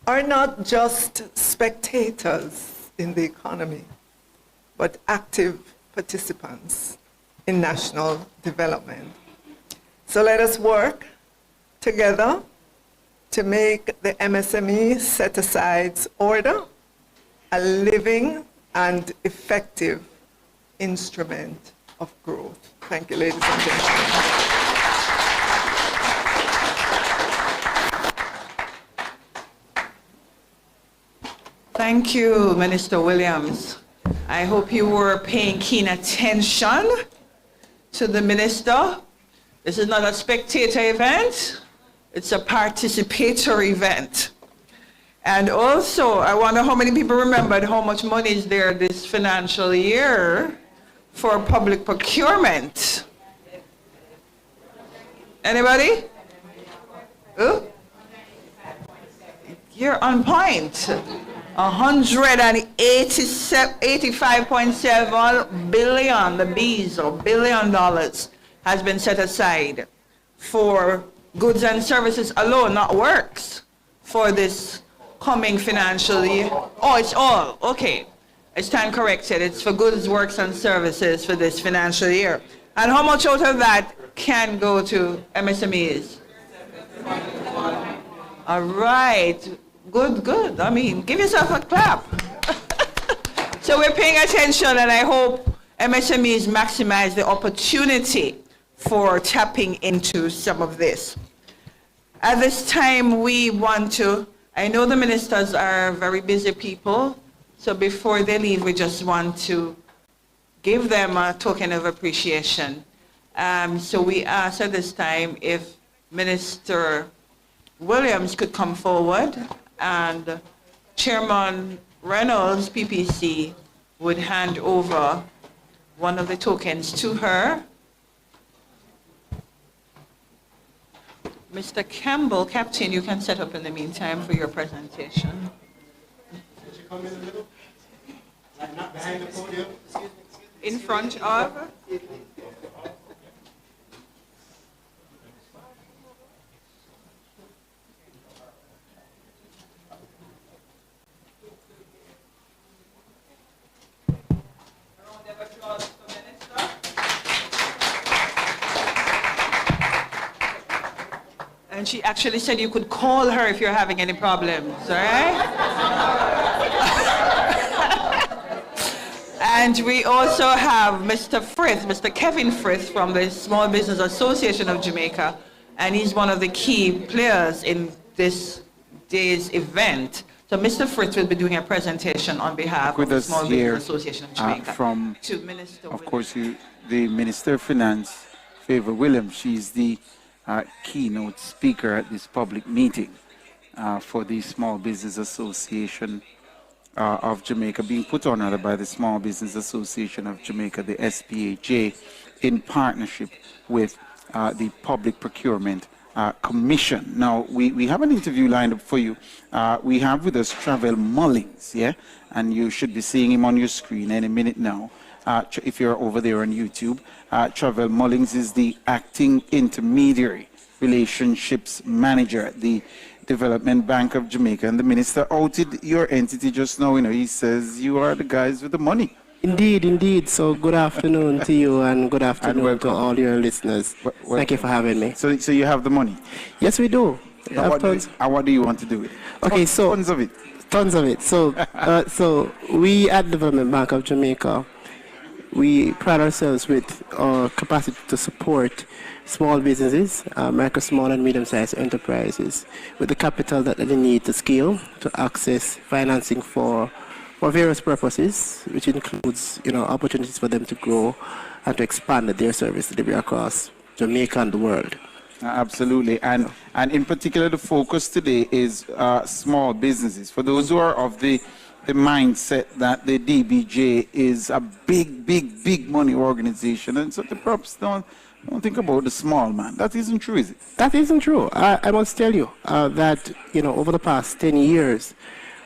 are not just spectators in the economy, but active participants in national development. So let us work together to make the MSME set-asides order a living and effective instrument of growth. Thank you, ladies and gentlemen. Thank you, Minister Williams. I hope you were paying keen attention to the minister. This is not a spectator event, it's a participatory event. And also, I wonder how many people remembered how much money is there this financial year for public procurement. Anybody? You're on point. 185.7 billion, the B's or $1 billion has been set aside for goods and services alone, not works, for this coming financial year. Oh, it's all, okay. I stand corrected. It's for goods, works, and services for this financial year. And how much out of that can go to MSMEs? All right. Good, good. I mean, give yourself a clap. So we're paying attention, and I hope MSMEs maximize the opportunity for tapping into some of this. At this time, we want to, I know the ministers are very busy people, so before they leave, we just want to give them a token of appreciation. So we ask at this time if Minister Williams could come forward, and Chairman Reynolds, PPC, would hand over one of the tokens to her. Mr. Campbell, Captain, you can set up in the meantime for your presentation. Could you come in the middle? Like not behind the podium? In front of? And she actually said you could call her if you're having any problems, right? And we also have Mr. Frith, Mr. Kevin Frith from the Small Business Association of Jamaica, and he's one of the key players in this day's event. So Mr. Frith will be doing a presentation on behalf of the Small Business Association of Jamaica. From, of course, the Minister of Finance, Favor Williams. She's the keynote speaker at this public meeting for the Small Business Association of Jamaica, being put on by the Small Business Association of Jamaica, the SBAJ, in partnership with the Public Procurement Commission. Now, we have an interview lined up for you. We have with us Travell Mullings, yeah? And you should be seeing him on your screen any minute now. If you're over there on YouTube, Travell Mullings is the acting intermediary relationships manager at the Development Bank of Jamaica. And the minister outed your entity just now. You know, he says you are the guys with the money. Indeed, indeed. So good afternoon to you, and good afternoon to all your listeners. Thank you for having me. So you have the money? Yes, we do. What do you want to do with it? Okay, tons of it. Tons of it. So, so we at Development Bank of Jamaica, we pride ourselves with our capacity to support small businesses, micro, small, and medium-sized enterprises with the capital that they need to scale, to access financing for various purposes, which includes, opportunities for them to grow and to expand their service delivery across Jamaica and the world. Absolutely, and in particular, the focus today is small businesses. For those who are of the mindset that the DBJ is a big money organization, and so the props don't think about the small man. That isn't true, is it? That isn't true. I must tell you that over the past 10 years,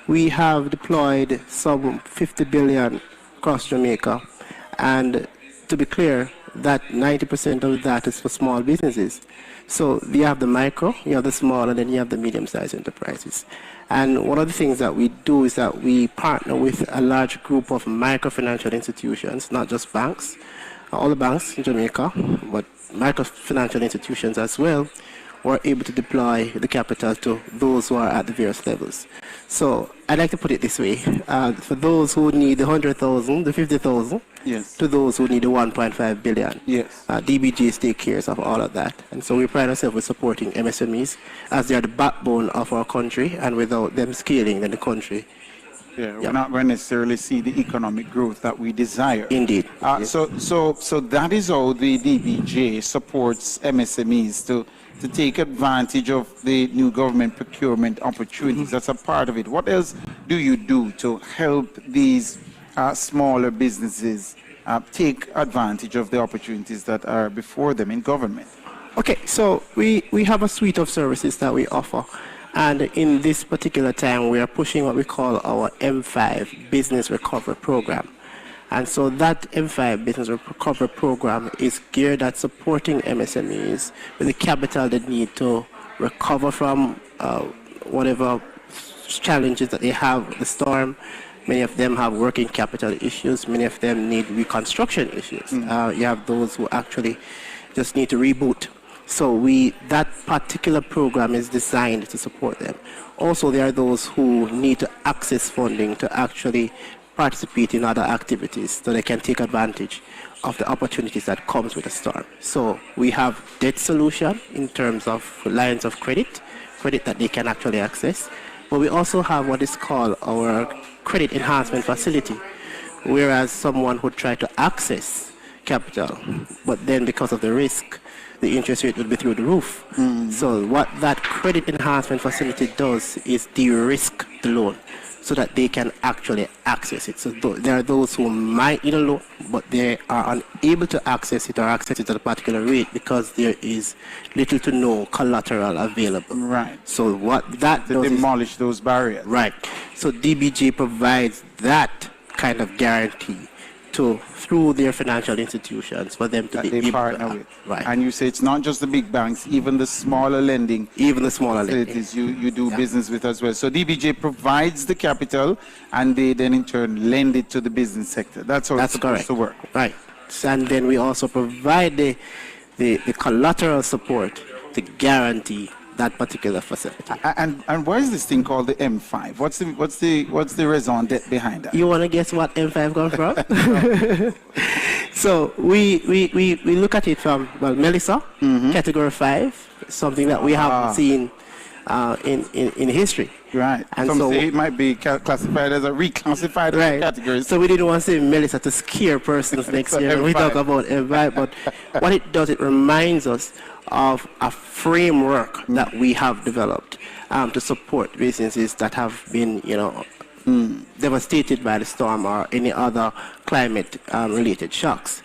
we have deployed some 50 billion across Jamaica, and to be clear, that 90% of that is for small businesses. So you have the micro, you have the small, and then you have the medium-sized enterprises. And one of the things that we do is that we partner with a large group of microfinancial institutions, not just banks, all the banks in Jamaica, but microfinancial institutions as well, who are able to deploy the capital to those who are at the various levels. So I'd like to put it this way. For those who need the 100,000, the 50,000, yes, to those who need the 1.5 billion. Yes. DBJ takes care of all of that. And so we pride ourselves with supporting MSMEs as they are the backbone of our country, and without them scaling, then the country. Yeah, we're not going to necessarily see the economic growth that we desire. Indeed. So that is how the DBJ supports MSMEs to take advantage of the new government procurement opportunities. That's a part of it. What else do you do to help these smaller businesses take advantage of the opportunities that are before them in government? Okay, so we have a suite of services that we offer. And in this particular time, we are pushing what we call our M5 Business Recovery Program. And so that M5 Business Recovery Program is geared at supporting MSMEs with the capital they need to recover from whatever challenges that they have with the storm. Many of them have working capital issues. Many of them need reconstruction issues. You have those who actually just need to reboot. So that particular program is designed to support them. Also, there are those who need to access funding to actually participate in other activities so they can take advantage of the opportunities that comes with a storm. So we have debt solution in terms of lines of credit that they can actually access. But we also have what is called our credit enhancement facility, whereas someone would try to access capital, but then because of the risk, the interest rate would be through the roof. So what that credit enhancement facility does is de-risk the loan so that they can actually access it. So there are those who might need a loan, but they are unable to access it or access it at a particular rate because there is little to no collateral available. Right. So what that does is demolish those barriers. Right. So DBJ provides that kind of guarantee through their financial institutions for them to be able partner with. Right. And you say it's not just the big banks, even the smaller lending facilities you do business with as well. So DBJ provides the capital and they then in turn lend it to the business sector. That's how it's supposed to work. Right. And then we also provide the collateral support to guarantee that particular facility. And where is this thing called the M5? What's the raison d'etre behind that? You want to guess what M5 comes from? So we look at it from Melissa, category 5, something that we haven't seen in history. Right. And some so say it might be classified as a reclassified categories. So we didn't want to say Melissa to scare persons next year when we talk about M5, but what it does, it reminds us of a framework that we have developed to support businesses that have been, devastated by the storm or any other climate-related shocks.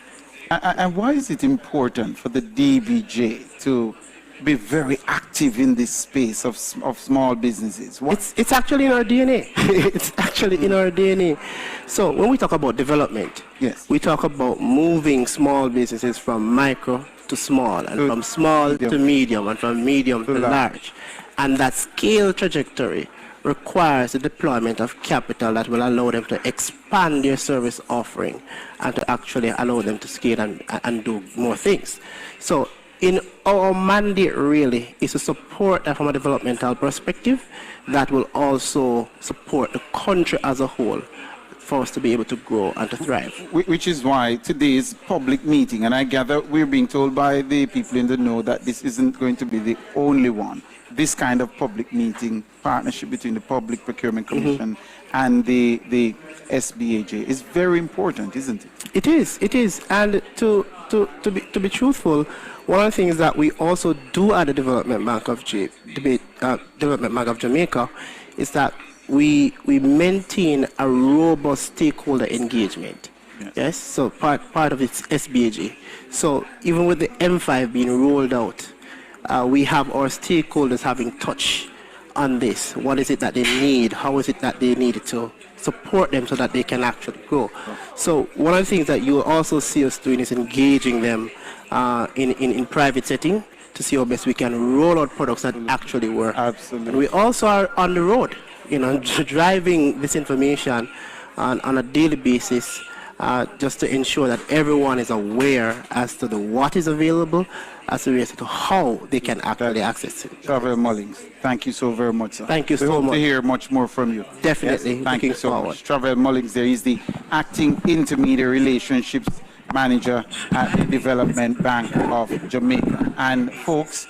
And why is it important for the DBJ to be very active in this space of small businesses? It's actually in our DNA. It's actually in our DNA. So when we talk about development, we talk about moving small businesses from micro to small, and from small to medium, and from medium to large. And that scale trajectory requires the deployment of capital that will allow them to expand their service offering and to actually allow them to scale and do more things. So in our mandate really is to support that from a developmental perspective that will also support the country as a whole for us to be able to grow and to thrive. Which is why today's public meeting, and I gather we're being told by the people in the know that this isn't going to be the only one. This kind of public meeting, partnership between the Public Procurement Commission and the SBAJ is very important, isn't it? It is. And to be truthful, one of the things that we also do at the Development Bank of Jamaica is that we maintain a robust stakeholder engagement. Yes. So part of it's SBAJ. So even with the M5 being rolled out, we have our stakeholders having touch on this. What is it that they need? How is it that they need to support them so that they can actually grow? So one of the things that you will also see us doing is engaging them in private setting to see how best we can roll out products that actually work. Absolutely. And we also are on the road, driving this information on a daily basis just to ensure that everyone is aware as to what is available, as to how they can actually access it. Travel Mullings, thank you so very much, sir. Thank you so much. much. To hear much more from you. Definitely. Yes, thank you so much. Travel Mullings, there is the Acting Intermediary Relationships Manager at the Development Bank of Jamaica. And folks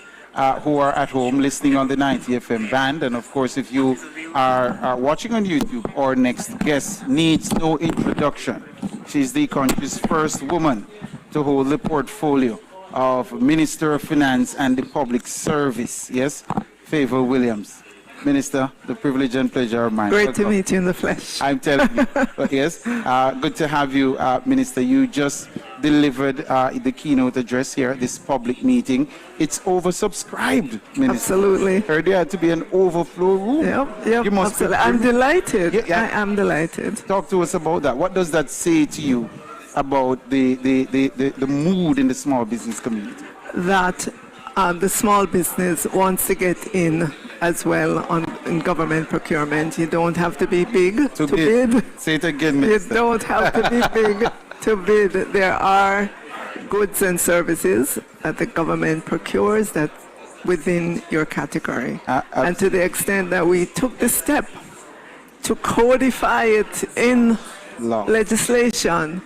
who are at home listening on the 90 FM band, and of course if you are watching on YouTube, our next guest needs no introduction. She's the country's first woman to hold the portfolio of Minister of Finance and the Public Service. Yes, Favor Williams. Minister, the privilege and pleasure of mine. Great to meet you in the flesh. I'm telling you. But yes, good to have you, Minister. You just delivered the keynote address here at this public meeting. It's oversubscribed, Minister. Absolutely. Heard there had to be an overflow room. Yep, You must absolutely. I'm delighted. I am delighted. Talk to us about that. What does that say to you about the mood in the small business community? That the small business wants to get in as well in government procurement. You don't have to be big to bid. Say it again, Minister. You don't have to be big to bid. There are goods and services that the government procures that within your category. And to the extent that we took the step to codify it in legislation,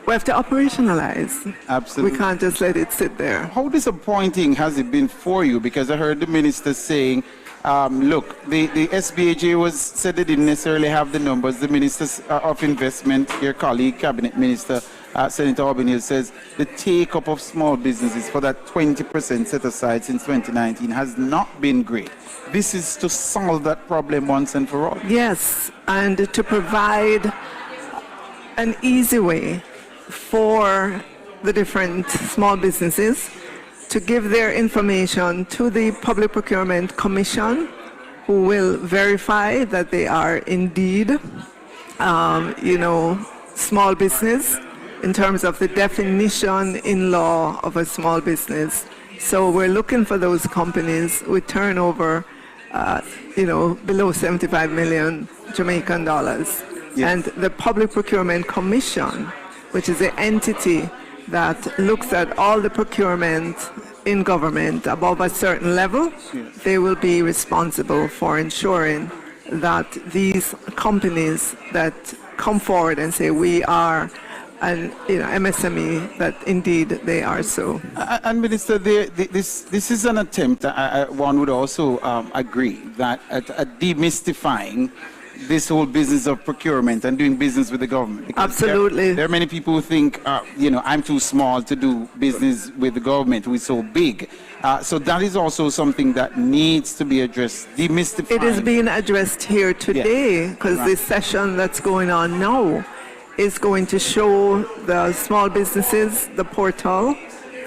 we have to operationalize. Absolutely. We can't just let it sit there. How disappointing has it been for you? Because I heard the minister saying, look, the SBAJ said they didn't necessarily have the numbers. The Minister of Investment, your colleague, Cabinet Minister, Senator Aubyn, says the take-up of small businesses for that 20% set aside since 2019 has not been great. This is to solve that problem once and for all. Yes, and to provide an easy way for the different small businesses to give their information to the Public Procurement Commission, who will verify that they are indeed, small business in terms of the definition in law of a small business. So we're looking for those companies with turnover, below 75 million Jamaican dollars. Yes. And the Public Procurement Commission, which is the entity that looks at all the procurement in government above a certain level, they will be responsible for ensuring that these companies that come forward and say we are an MSME, that indeed they are so. And Minister, this is an attempt, one would also agree, that at demystifying this whole business of procurement and doing business with the government. Because absolutely. There are many people who think, I'm too small to do business with the government, who is so big. So that is also something that needs to be addressed, demystifying. It is being addressed here today, because the session that's going on now is going to show the small businesses the portal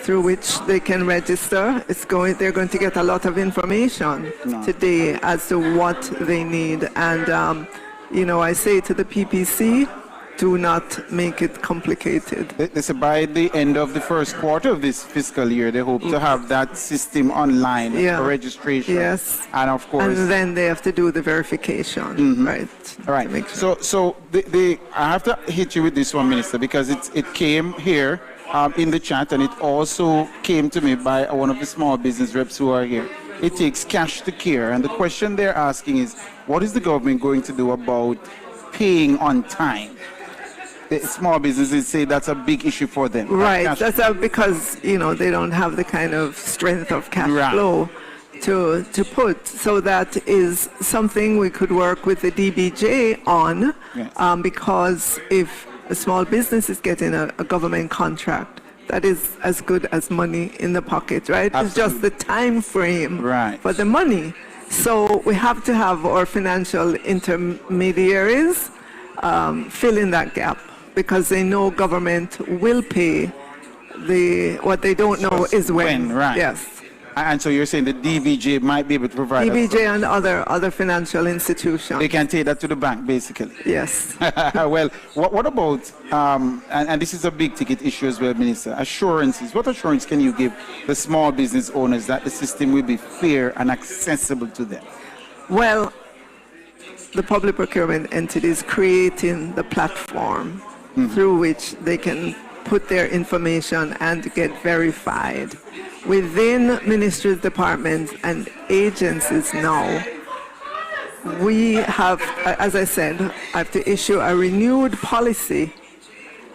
through which they can register. They're going to get a lot of information today as to what they need. And, I say to the PPC, do not make it complicated. They say by the end of the first quarter of this fiscal year, they hope to have that system online for registration. Yes. And of course. And then they have to do the verification, right? All right. So I have to hit you with this one, Minister, because it came here in the chat, and it also came to me by one of the small business reps who are here. It takes cash to care, and the question they're asking is, what is the government going to do about paying on time? The small businesses say that's a big issue for them. Right, that's because they don't have the kind of strength of cash flow to put. So that is something we could work with the DBJ on, because if a small business is getting a government contract, that is as good as money in the pocket, right? Absolutely. It's just the time frame for the money. So we have to have our financial intermediaries fill in that gap, because they know government will pay. What they don't know is when. Yes. And so you're saying the DBJ might be able to provide DBJ and other financial institutions. They can take that to the bank, basically. Yes. Well, what about, and this is a big ticket issue as well, Minister, assurances. What assurance can you give the small business owners that the system will be fair and accessible to them? Well, the public procurement entities creating the platform through which they can put their information and get verified. Within ministries, departments, and agencies now, we have, as I said, I have to issue a renewed policy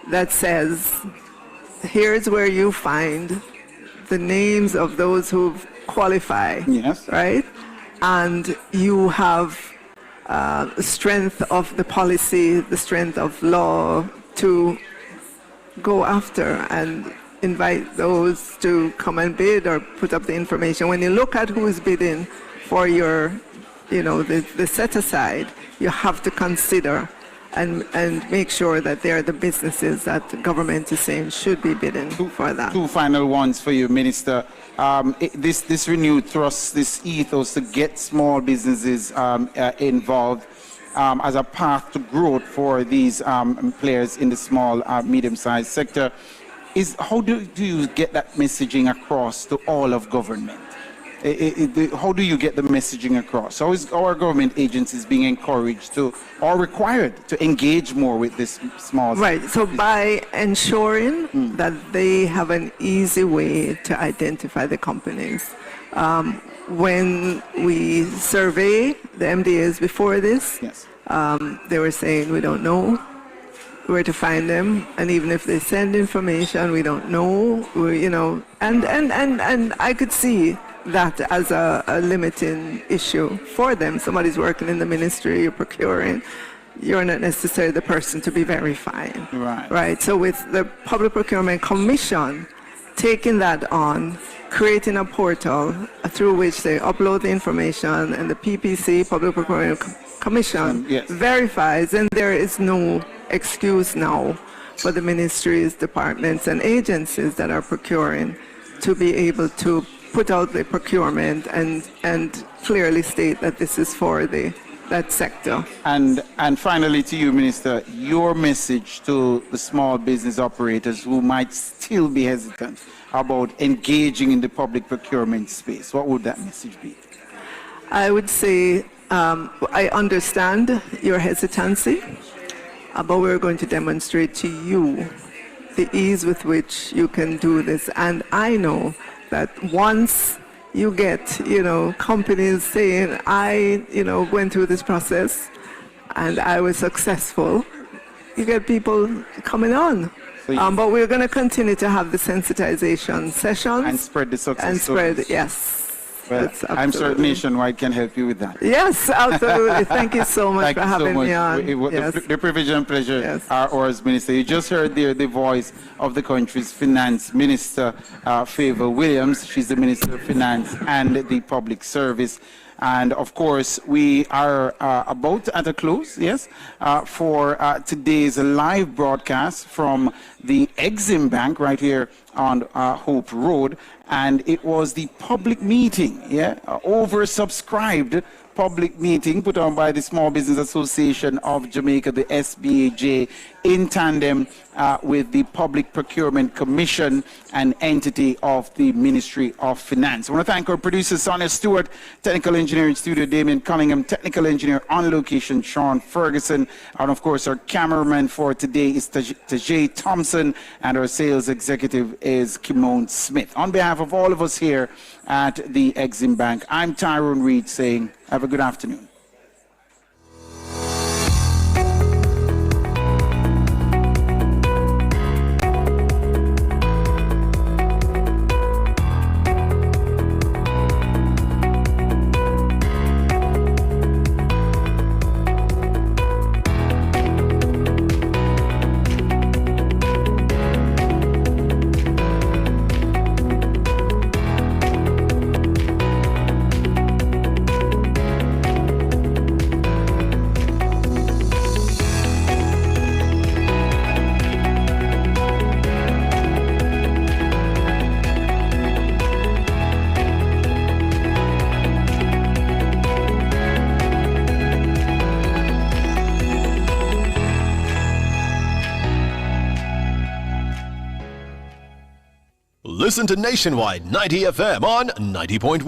that says, here's where you find the names of those who qualify, right? And you have strength of the policy, the strength of law to go after and invite those to come and bid or put up the information. When you look at who is bidding for your, the set aside, you have to consider and make sure that they are the businesses that the government is saying should be bidding for that. Two final ones for you, Minister. This renewed thrust, this ethos to get small businesses involved as a path to growth for these players in the small, medium-sized sector. How do you get that messaging across to all of government? How do you get the messaging across? How is our government agencies being encouraged to or required to engage more with this small? Right. So by ensuring that they have an easy way to identify the companies. When we survey the MDAs before this, yes. They were saying we don't know where to find them, and even if they send information, we don't know. And I could see that as a limiting issue for them. Somebody's working in the ministry, you're procuring, you're not necessarily the person to be verifying. Right. So with the Public Procurement Commission taking that on, creating a portal through which they upload the information, and the PPC, Public Procurement Commission, verifies, and there is no excuse now for the ministries, departments, and agencies that are procuring to be able to put out the procurement and clearly state that this is for that sector. And finally to you, Minister, your message to the small business operators who might still be hesitant about engaging in the public procurement space. What would that message be? I would say I understand your hesitancy, but we're going to demonstrate to you the ease with which you can do this. And I know that once you get, companies saying, I, went through this process and I was successful, you get people coming on. But we're going to continue to have the sensitization sessions. And spread the success. And spread, yes. Well, I'm sure Nationwide can help you with that. Yes, absolutely. Thank you so much for having me on. The privilege and pleasure are ours, Minister. You just heard there the voice of the country's Finance Minister, Favor Williams. She's the Minister of Finance and the Public Service. And of course, we are about at a close, for today's live broadcast from the Exim Bank right here on Hope Road. And it was the public meeting, oversubscribed public meeting put on by the Small Business Association of Jamaica, the SBAJ, in tandem with the Public Procurement Commission, an entity of the Ministry of Finance. I want to thank our producer, Sonia Stewart, technical engineer in studio, Damien Cunningham, technical engineer on location, Sean Ferguson, and of course our cameraman for today is Tajay Thompson, and our sales executive is Kimone Smith. On behalf of all of us here at the Exim Bank, I'm Tyrone Reed saying, have a good afternoon. Listen to Nationwide 90 FM on 90.1.